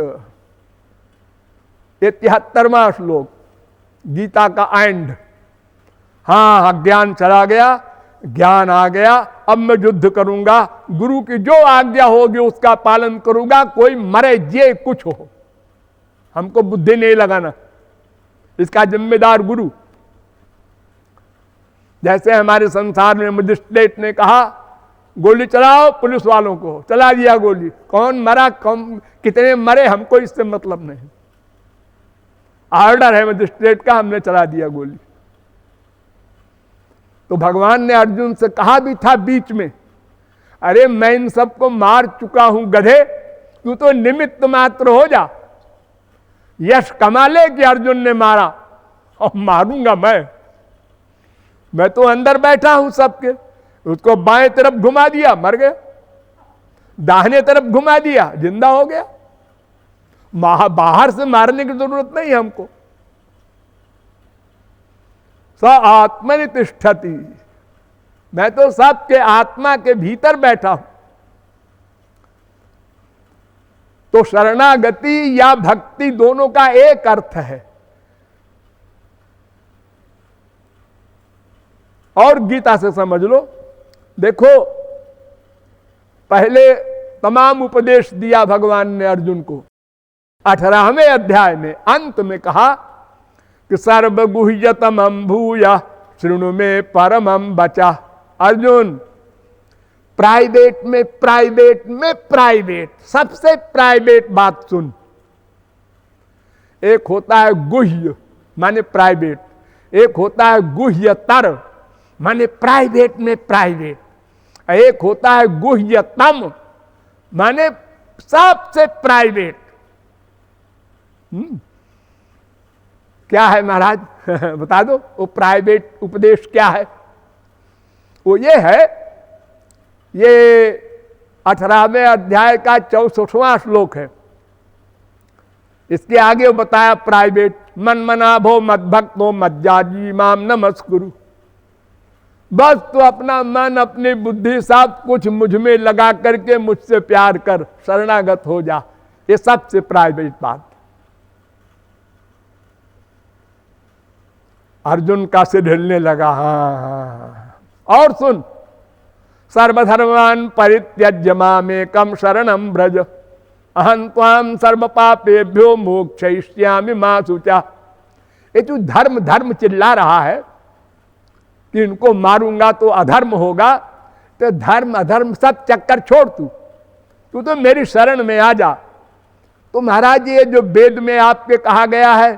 ये 73वां श्लोक गीता का एंड। हाँ, ज्ञान चला गया, ज्ञान आ गया, अब मैं युद्ध करूंगा, गुरु की जो आज्ञा होगी उसका पालन करूंगा, कोई मरे जे कुछ हो, हमको बुद्धि नहीं लगाना, इसका जिम्मेदार गुरु। जैसे हमारे संसार में मजिस्ट्रेट ने कहा गोली चलाओ पुलिस वालों को, चला दिया गोली, कौन मरा कौन कितने मरे हमको इससे मतलब नहीं, ऑर्डर है मजिस्ट्रेट का, हमने चला दिया गोली। तो भगवान ने अर्जुन से कहा भी था बीच में, अरे मैं इन सबको मार चुका हूं गधे, तू तो निमित्त मात्र हो जा, यश कमा ले कि अर्जुन ने मारा, और मारूंगा मैं तो अंदर बैठा हूं सबके। उसको बाएं तरफ घुमा दिया, मर गया, दाहिने तरफ घुमा दिया, जिंदा हो गया। बाहर से मारने की जरूरत नहीं हमको। स आत्मनि तिष्ठति, मैं तो सबके आत्मा के भीतर बैठा हूं। तो शरणागति या भक्ति दोनों का एक अर्थ है। और गीता से समझ लो, देखो पहले तमाम उपदेश दिया भगवान ने अर्जुन को। 18वें अध्याय में अंत में कहा कि सर्वगुह्यतमं भूय शृणु में परमं वचा। अर्जुन, प्राइवेट में प्राइवेट सबसे प्राइवेट बात सुन। एक होता है गुह्य माने प्राइवेट, एक होता है गुह्यतर माने प्राइवेट में प्राइवेट, एक होता है गुह्यतम माने सबसे प्राइवेट। क्या है महाराज? बता दो, वो प्राइवेट उपदेश क्या है? वो ये है, ये 18वें अध्याय का 64वां श्लोक है। इसके आगे वो बताया प्राइवेट, मन मनाभो मद्भक्तो मज्जाजी माम नमस्कुरु। बस तो अपना मन अपनी बुद्धि सब कुछ मुझ में लगा करके मुझसे प्यार कर, शरणागत हो जा। ये सबसे प्राइवेट बात। अर्जुन का सिर हिलने लगा। हाँ। और सुन, सर्वधर्मान परित्यज्य मामेकं शरणं व्रज अहं त्वां सर्व पापेभ्यो मोक्षयिष्यामि मा शुचा। ये जो धर्म धर्म चिल्ला रहा है कि इनको मारूंगा तो अधर्म होगा, तो धर्म अधर्म सब चक्कर छोड़, तू तो मेरी शरण में आ जा। तो महाराज ये जो वेद में आपके कहा गया है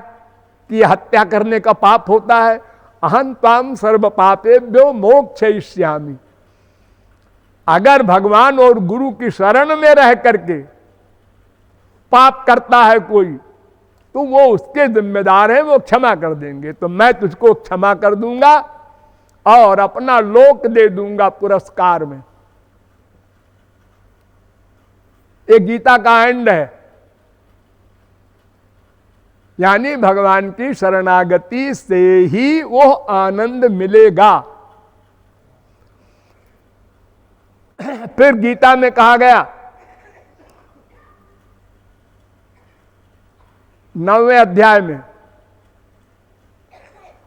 कि हत्या करने का पाप होता है, अहं त्वां सर्व पापेभ्यो मोक्षयिष्यामि। अगर भगवान और गुरु की शरण में रह करके पाप करता है कोई, तो वो उसके जिम्मेदार है, वो क्षमा कर देंगे। तो मैं तुझको क्षमा कर दूंगा और अपना लोक दे दूंगा पुरस्कार में। ये गीता का एंड है। यानी भगवान की शरणागति से ही वो आनंद मिलेगा। फिर गीता में कहा गया 9वें अध्याय में,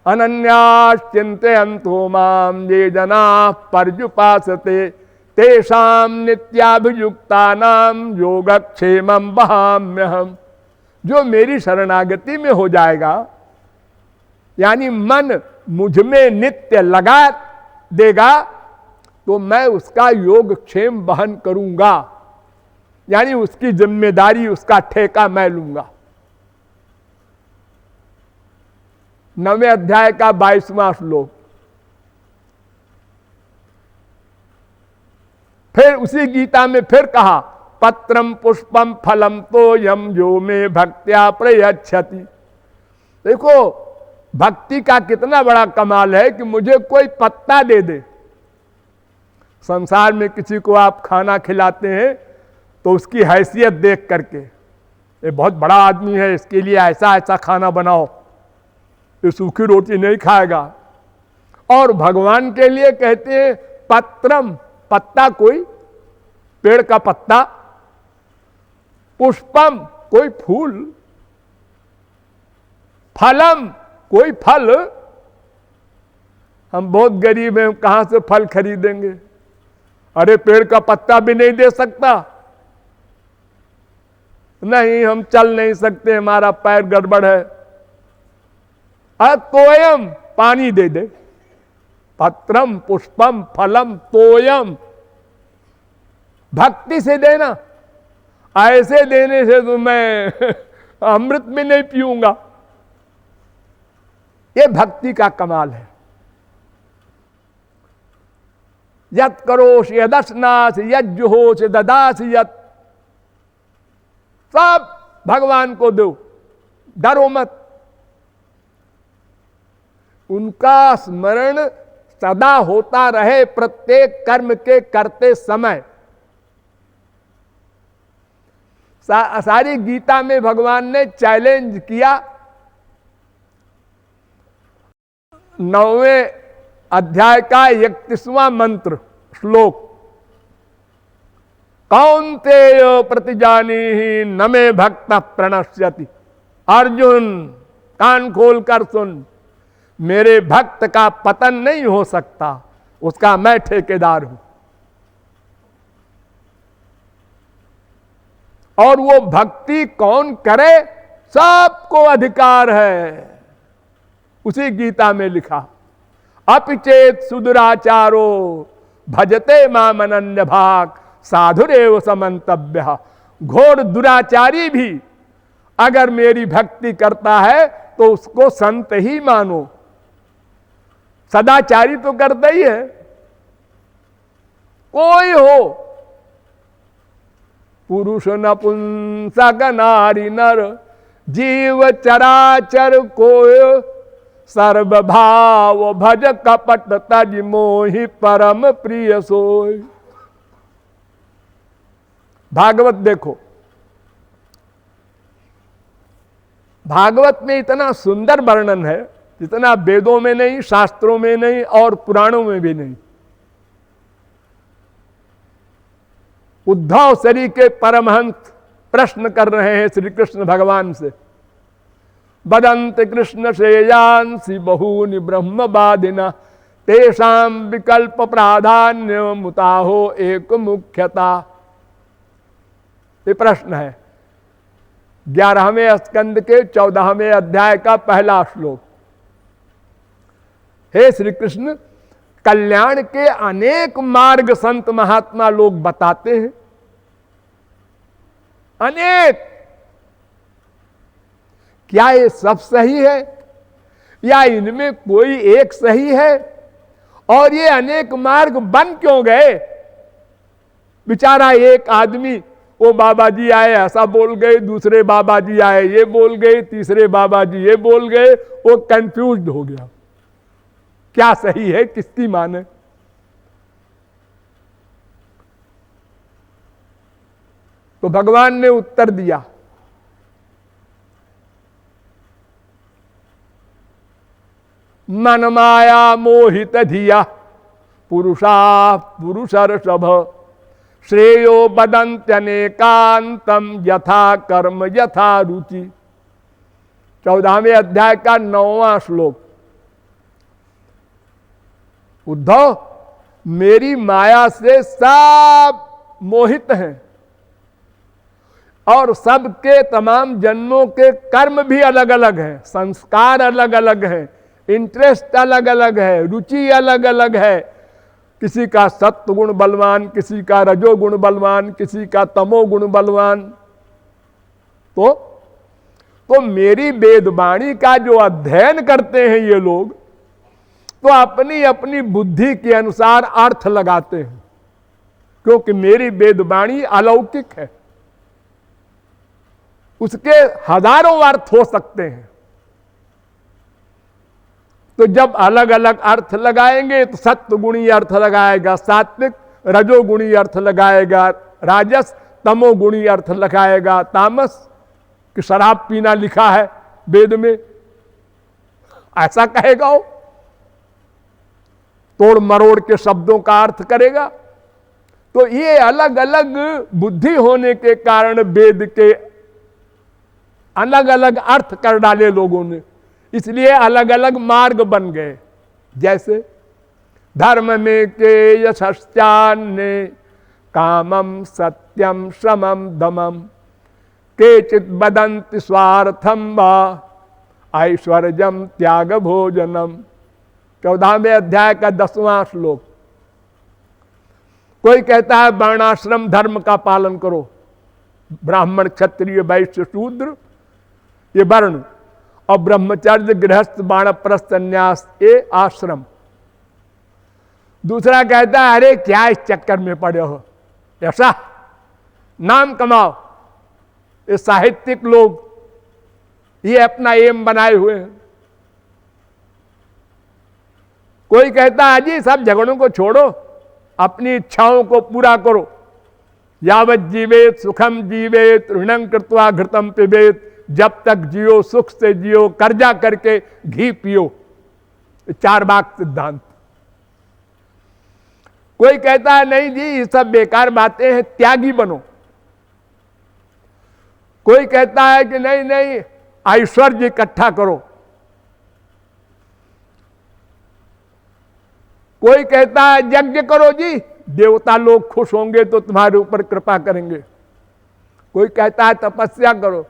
अनन्याश्चिन्तयन्तो मां ये जनाः पर्युपासते तेषां नित्याभियुक्तानां योगक्षेमं वहाम्यहम्। जो मेरी शरणागति में हो जाएगा, यानी मन मुझ में नित्य लगा देगा, तो मैं उसका योगक्षेम वहन करूंगा। यानी उसकी जिम्मेदारी, उसका ठेका मैं लूंगा। 9वें अध्याय का 22वां श्लोक। फिर उसी गीता में फिर कहा, पत्रम पुष्पम फलम तो यम जो में भक्त्या प्रयच्छति। देखो भक्ति का कितना बड़ा कमाल है कि मुझे कोई पत्ता दे दे, संसार में किसी को आप खाना खिलाते हैं तो उसकी हैसियत देख करके, ये बहुत बड़ा आदमी है, इसके लिए ऐसा ऐसा खाना बनाओ, ये सूखी रोटी नहीं खाएगा। और भगवान के लिए कहते हैं पत्रम, पत्ता कोई पेड़ का पत्ता, पुष्पम कोई फूल, फलम कोई फल। हम बहुत गरीब हैं, कहां से फल खरीदेंगे? अरे पेड़ का पत्ता भी नहीं दे सकता, नहीं हम चल नहीं सकते, हमारा पैर गड़बड़ है। तोयम पानी दे दे, पत्रम पुष्पम फलम तोयम, भक्ति से देना। ऐसे देने से तो मैं अमृत भी नहीं पीऊंगा। ये भक्ति का कमाल है। यत करोश यदस्नास यज्जुहोश ददास यत, सब भगवान को दो, डरो मत। उनका स्मरण सदा होता रहे प्रत्येक कर्म के करते समय। सारी गीता में भगवान ने चैलेंज किया। 9वें अध्याय का 31वां मंत्र श्लोक, कौन्तेय प्रतिजानीहि न मे भक्त प्रणश्यति। अर्जुन कान खोल कर सुन, मेरे भक्त का पतन नहीं हो सकता, उसका मैं ठेकेदार हूं। और वो भक्ति कौन करे, सबको अधिकार है। उसी गीता में लिखा, अपिचेत सुदुराचारो भजते माम अनन्य भाग साधुरेव समन्तव्य। घोर दुराचारी भी अगर मेरी भक्ति करता है तो उसको संत ही मानो। सदाचारी तो करता ही है, कोई हो, पुरुष नपुंसक नारी नर जीव चराचर कोय, सर्वभाव भज कपट तज मोहि परम प्रिय सोय। भागवत देखो, भागवत में इतना सुंदर वर्णन है जितना वेदों में नहीं, शास्त्रों में नहीं और पुराणों में भी नहीं। उद्धव शरी के परमहंस प्रश्न कर रहे हैं श्री कृष्ण भगवान से, बदंत कृष्ण श्रेयांसि बहूनि ब्रह्मवादिना तेषां विकल्प प्राधान्य मुताहो एक मुख्यता। ये प्रश्न है 11वें स्कंद के 14वें अध्याय का पहला श्लोक। हे श्री कृष्ण, कल्याण के अनेक मार्ग संत महात्मा लोग बताते हैं, अनेक। क्या ये सब सही है या इनमें कोई एक सही है? और ये अनेक मार्ग बन क्यों गए? बेचारा एक आदमी, वो बाबा जी आए ऐसा बोल गए, दूसरे बाबा जी आए ये बोल गए, तीसरे बाबा जी ये बोल गए, वो कंफ्यूज्ड हो गया, क्या सही है किसकी माने। तो भगवान ने उत्तर दिया, मन माया मोहित धिया पुरुषा पुरुषर्षभ श्रेयो बदंत्यनेकांतम यथा कर्म यथा रुचि। 14वें अध्याय का 9वां श्लोक। उद्धव, मेरी माया से सब मोहित हैं और सबके तमाम जन्मों के कर्म भी अलग अलग हैं, संस्कार अलग अलग हैं, इंटरेस्ट अलग अलग है, रुचि अलग अलग है। किसी का सत्व गुण बलवान, किसी का रजोगुण बलवान, किसी का तमोगुण बलवान। तो मेरी वेदवाणी का जो अध्ययन करते हैं ये लोग, तो अपनी अपनी बुद्धि के अनुसार अर्थ लगाते हैं, क्योंकि मेरी वेदवाणी अलौकिक है, उसके हजारों अर्थ हो सकते हैं। तो जब अलग अलग अर्थ लगाएंगे तो सत्व गुणी अर्थ लगाएगा, सात्विक रजोगुणी अर्थ लगाएगा राजस, तमोगुणी अर्थ लगाएगा तामस। कि शराब पीना लिखा है वेद में, ऐसा कहेगा वो, तोड़ मरोड़ के शब्दों का अर्थ करेगा। तो ये अलग अलग बुद्धि होने के कारण वेद के अलग अलग अर्थ कर डाले लोगों ने, इसलिए अलग अलग मार्ग बन गए। जैसे धर्म में के यशश्चान्ने कामम सत्यम श्रमम दमम केचित् वदन्ति स्वार्थम वा ऐश्वर्यम त्याग भोजनम। 14वें अध्याय का 10वां श्लोक। कोई कहता है वर्णाश्रम धर्म का पालन करो, ब्राह्मण क्षत्रिय वैश्य शूद्र ये वर्ण, और ब्रह्मचर्य गृहस्थ वानप्रस्थ संन्यास ये आश्रम। दूसरा कहता है अरे क्या इस चक्कर में पड़े हो, ऐसा नाम कमाओ। ये साहित्यिक लोग ये अपना एम बनाए हुए हैं। कोई कहता है जी सब झगड़ों को छोड़ो, अपनी इच्छाओं को पूरा करो। यावत जीवेत सुखम जीवेत ऋणं कृत्वा घृतम पिबेत, जब तक जियो सुख से जियो, कर्जा करके घी पियो। 4 वाक सिद्धांत। कोई कहता है नहीं जी ये सब बेकार बातें हैं, त्यागी बनो। कोई कहता है कि नहीं नहीं ऐश्वर्य इकट्ठा करो। कोई कहता है यज्ञ करो जी, देवता लोग खुश होंगे तो तुम्हारे ऊपर कृपा करेंगे। कोई कहता है तपस्या करो,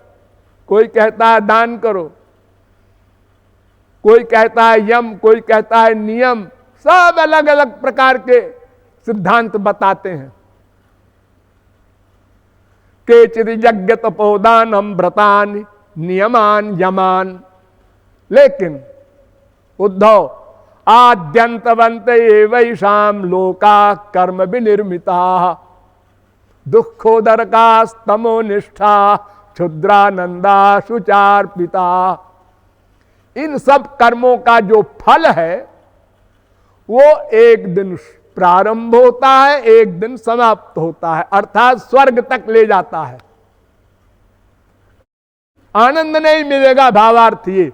कोई कहता है दान करो, कोई कहता है यम, कोई कहता है नियम। सब अलग अलग प्रकार के सिद्धांत बताते हैं। केचिद यज्ञ तपोदानम व्रतान नियमान यमान। लेकिन उद्धव आद्यंतवंत एवैषाम लोका कर्म विनिर्मिता दुखोदरका स्तमो निष्ठा क्षुद्रानंदा शुचार्पिता। इन सब कर्मों का जो फल है वो एक दिन प्रारंभ होता है, एक दिन समाप्त होता है, अर्थात स्वर्ग तक ले जाता है। आनंद नहीं मिलेगा, भावार्थ ये।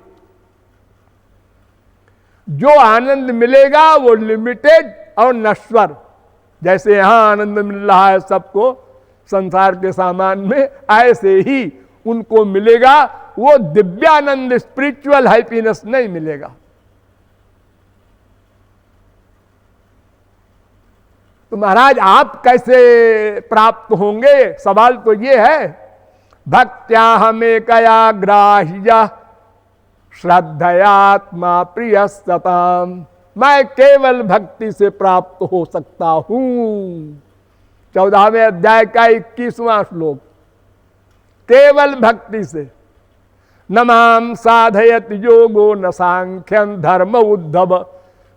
जो आनंद मिलेगा वो लिमिटेड और नश्वर। जैसे यहां आनंद मिल रहा है सबको संसार के सामान में, ऐसे ही उनको मिलेगा वो दिव्यानंद, स्पिरिचुअल हैप्पीनेस नहीं मिलेगा। तो महाराज आप कैसे प्राप्त होंगे? सवाल तो ये है, भक्त्या हमें कया ग्राह्य श्रद्धयात्मा प्रिय सताम। मैं केवल भक्ति से प्राप्त हो सकता हूं। 14वें अध्याय का 21वां श्लोक। केवल भक्ति से। न माम साधयत योगो न सांख्यम धर्म उद्धव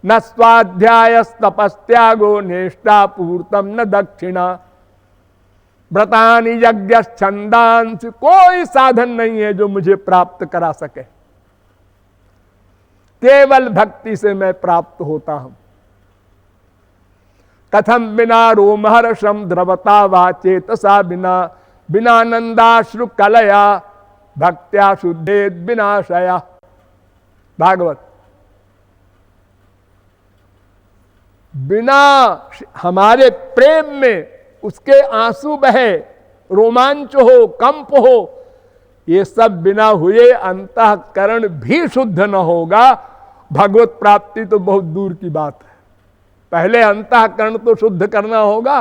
न स्वाध्याय तपस्त्यागो नेष्टा पूर्तम न दक्षिणा। व्रतानि यज्ञ छंदांस, कोई साधन नहीं है जो मुझे प्राप्त करा सके। केवल भक्ति से मैं प्राप्त होता हूं। कथम बिना रोमहर्षम द्रवता वा चेतसा बिना बिनानंदाश्रु कलया भक्त्या शुद्धेत विनाशया। भागवत। बिना हमारे प्रेम में उसके आंसू बहे, रोमांच हो, कंप हो, ये सब बिना हुए अंतःकरण भी शुद्ध न होगा। भगवत प्राप्ति तो बहुत दूर की बात है। पहले अंतःकरण तो शुद्ध करना होगा।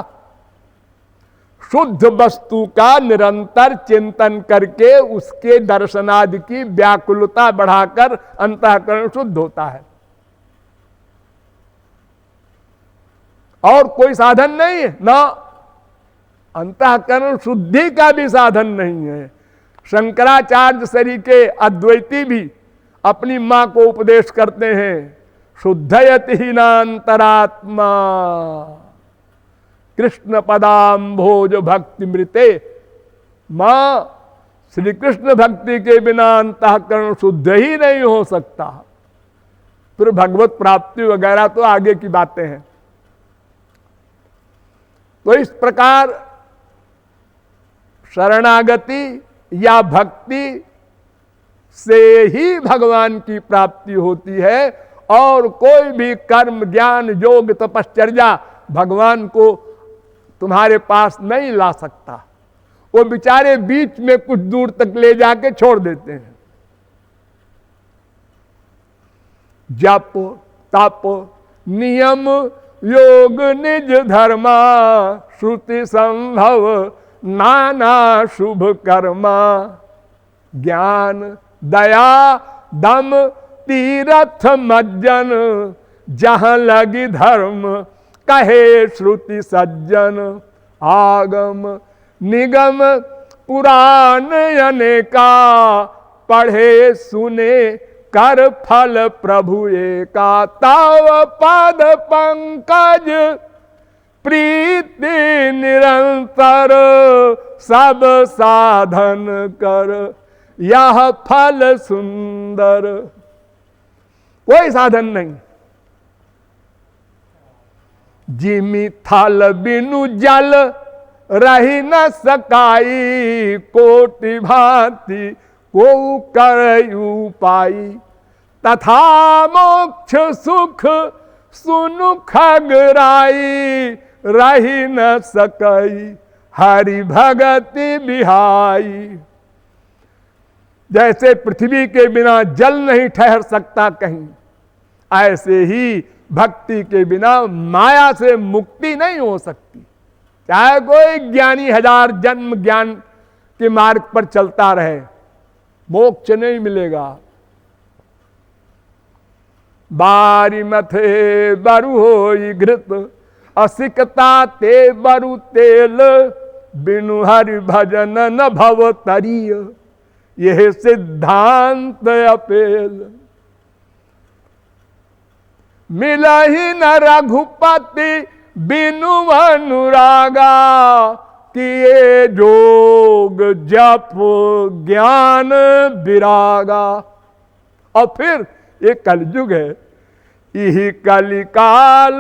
शुद्ध वस्तु का निरंतर चिंतन करके उसके दर्शनादि की व्याकुलता बढ़ाकर अंतःकरण शुद्ध होता है। और कोई साधन नहीं है ना, अंतःकरण शुद्धि का भी साधन नहीं है। शंकराचार्य सरीके अद्वैती भी अपनी मां को उपदेश करते हैं, शुद्धयति हीनांतरात्मा कृष्ण पदाम्भोज भक्ति मृते। मां श्री कृष्ण भक्ति के बिना अंतःकरण शुद्ध ही नहीं हो सकता। फिर भगवत प्राप्ति वगैरह तो आगे की बातें हैं। तो इस प्रकार शरणागति या भक्ति से ही भगवान की प्राप्ति होती है, और कोई भी कर्म, ज्ञान, योग, तपश्चर्या भगवान को तुम्हारे पास नहीं ला सकता। वो बेचारे बीच में कुछ दूर तक ले जाके छोड़ देते हैं। जप तप नियम योग निज धर्मा, श्रुति संभव नाना शुभ कर्मा, ज्ञान दया दम तीरथ मज्जन, जहां लगी धर्म कहे श्रुति सज्जन, आगम निगम पुराण अनेका, पढ़े सुने कर फल प्रभु एका, तव पद पंकज प्रीति निरंतर, सब साधन कर यह फल सुंदर। कोई साधन नहीं। जिमि थल बिनु जल रही न सकाई, कोटि भांति को कर उपाई, तथा मोक्ष सुख सुनु खगराई, रही न सकई हरि भगति बिहाई। जैसे पृथ्वी के बिना जल नहीं ठहर सकता कहीं, ऐसे ही भक्ति के बिना माया से मुक्ति नहीं हो सकती। चाहे कोई ज्ञानी 1000 जन्म ज्ञान के मार्ग पर चलता रहे, मोक्ष नहीं मिलेगा। बारी मथे बरु होई घृत, असिकता ते बरु तेल, बिनु हरि भजन न भव तरिय, यह सिद्धांत अपेल। मिलहि न रघुपति बिनु अनुरागा, किए जोग जप ज्ञान विरागा। और फिर एक कलयुग है, यही कलिकाल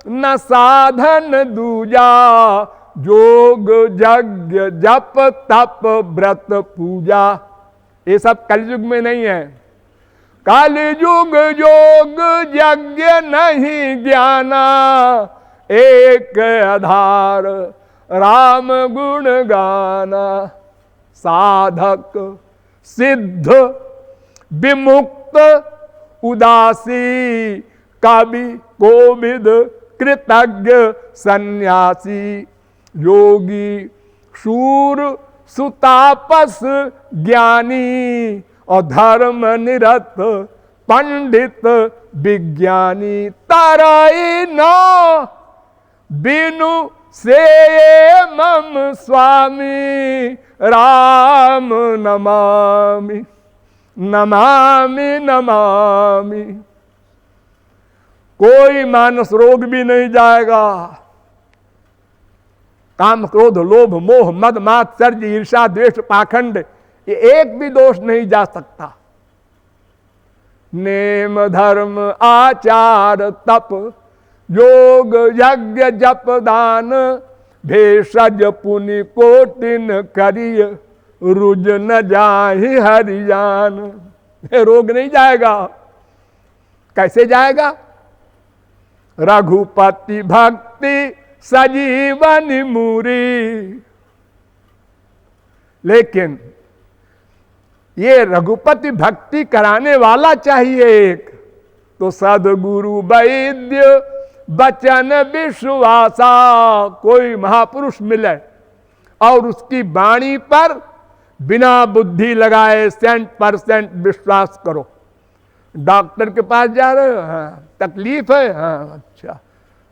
न साधन दूजा, जोग यज्ञ जप तप व्रत पूजा। ये सब कलयुग में नहीं है। कलयुग योग यज्ञ नहीं ज्ञाना, एक आधार राम गुण गाना। साधक सिद्ध विमुक्त उदासी, कवि कोविद कृतज्ञ सन्यासी, योगी शूर सुतापस ज्ञानी, और धर्म निरत पंडित विज्ञानी। तरई न बिनु से मम स्वामी, राम नमामि नमामि नमामि। कोई मानस रोग भी नहीं जाएगा। काम क्रोध लोभ मोह मद मात्सर्य ईर्षा द्वेष पाखंड, ये एक भी दोष नहीं जा सकता। नेम धर्म आचार तप योग यज्ञ जप दान, भेषज पुनि कोटिन करिय, रुज न जाहि हरियान। रोग नहीं जाएगा। कैसे जाएगा? रघुपति भक्ति सजीवन मूरी। लेकिन ये रघुपति भक्ति कराने वाला चाहिए एक, तो सदगुरु वैद्य बचन विश्वासा। कोई महापुरुष मिले और उसकी वाणी पर बिना बुद्धि लगाए 100% विश्वास करो। डॉक्टर के पास जा रहे हो, हाँ तकलीफ है, हाँ अच्छा।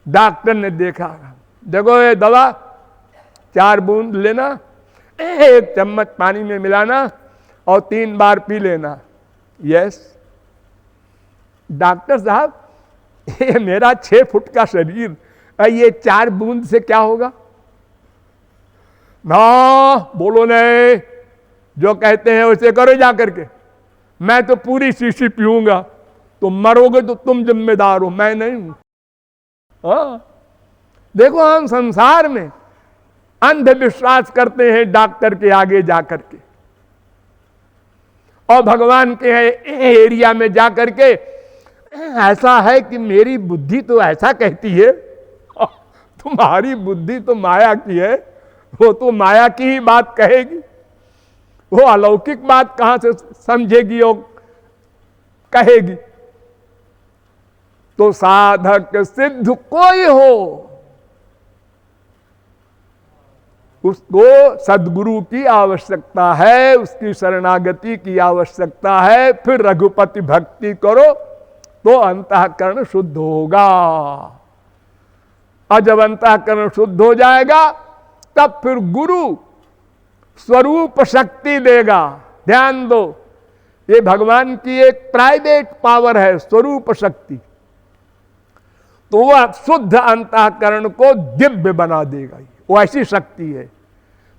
डॉक्टर ने देखा, देखो ये दवा 4 बूंद लेना, 1 चम्मच पानी में मिलाना और 3 बार पी लेना। यस डॉक्टर साहब, ये मेरा 6 फुट का शरीर, ये 4 बूंद से क्या होगा? ना बोलो नहीं, जो कहते हैं वैसे करो जा करके। मैं तो पूरी शीशी पीऊंगा, तो मरोगे तो तुम जिम्मेदार हो, मैं नहीं हूं। हाँ देखो हम संसार में अंधविश्वास करते हैं डॉक्टर के आगे जाकर के, और भगवान के एरिया में जाकर के ऐसा है कि मेरी बुद्धि तो ऐसा कहती है, तुम्हारी बुद्धि तो माया की है, वो तो माया की ही बात कहेगी, वो अलौकिक बात कहां से समझेगी और कहेगी। तो साधक सिद्ध कोई हो, उसको सद्गुरु की आवश्यकता है, उसकी शरणागति की आवश्यकता है। फिर रघुपति भक्ति करो तो अंतःकरण शुद्ध होगा, और जब अंतःकरण शुद्ध हो जाएगा तब फिर गुरु स्वरूप शक्ति देगा। ध्यान दो, ये भगवान की एक प्राइवेट पावर है, स्वरूप शक्ति। तो वह शुद्ध अंतःकरण को दिव्य बना देगा, वो ऐसी शक्ति है।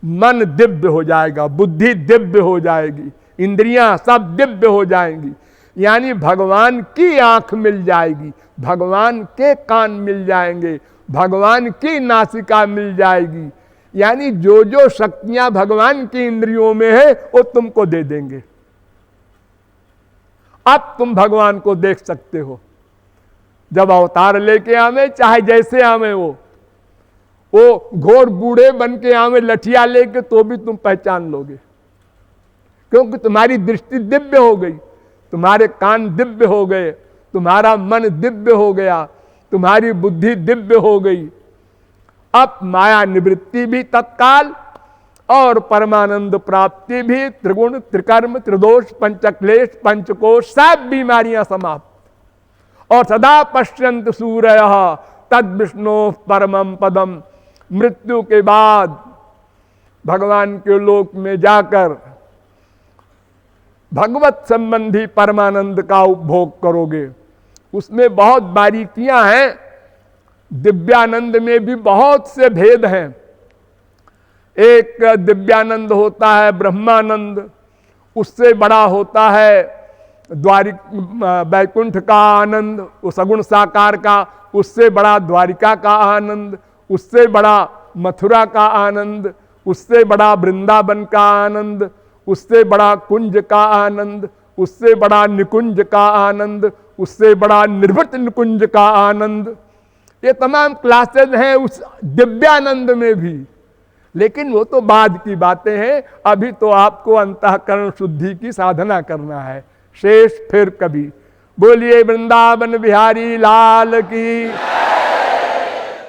मन दिव्य हो जाएगा, बुद्धि दिव्य हो जाएगी, इंद्रियां सब दिव्य हो जाएंगी। यानी भगवान की आंख मिल जाएगी, भगवान के कान मिल जाएंगे, भगवान की नासिका मिल जाएगी। यानी जो जो शक्तियां भगवान की इंद्रियों में है वो तुमको दे देंगे। अब तुम भगवान को देख सकते हो। जब अवतार लेके आवे, चाहे जैसे आवे, वो घोर बूढ़े बन के आवे लठिया लेके, तो भी तुम पहचान लोगे, क्योंकि तुम्हारी दृष्टि दिव्य हो गई, तुम्हारे कान दिव्य हो गए, तुम्हारा मन दिव्य हो गया, तुम्हारी बुद्धि दिव्य हो गई। अब माया निवृत्ति भी तत्काल और परमानंद प्राप्ति भी, त्रिगुण त्रिकर्म त्रिदोष पंचक्लेश पंचकोश सब बीमारियां समाप्त। और सदा पश्यंत सूरयः तद विष्णु परमं पदम। मृत्यु के बाद भगवान के लोक में जाकर भगवत संबंधी परमानंद का उपभोग करोगे। उसमें बहुत बारीकियां हैं, दिव्यानंद में भी बहुत से भेद हैं। एक दिव्यानंद होता है ब्रह्मानंद, उससे बड़ा होता है वैकुंठ का आनंद, वो सगुण साकार का, उससे बड़ा द्वारिका का आनंद, उससे बड़ा मथुरा का आनंद, उससे बड़ा वृंदावन का आनंद, उससे बड़ा कुंज का आनंद, उससे बड़ा निकुंज का आनंद, उससे बड़ा निर्वृत निकुंज का आनंद। ये तमाम क्लासेस हैं उस दिव्यानंद में भी, लेकिन वो तो बाद की बातें हैं। अभी तो आपको अंतःकरण शुद्धि की साधना करना है। शेष फिर कभी। बोलिए वृंदावन बिहारी लाल की।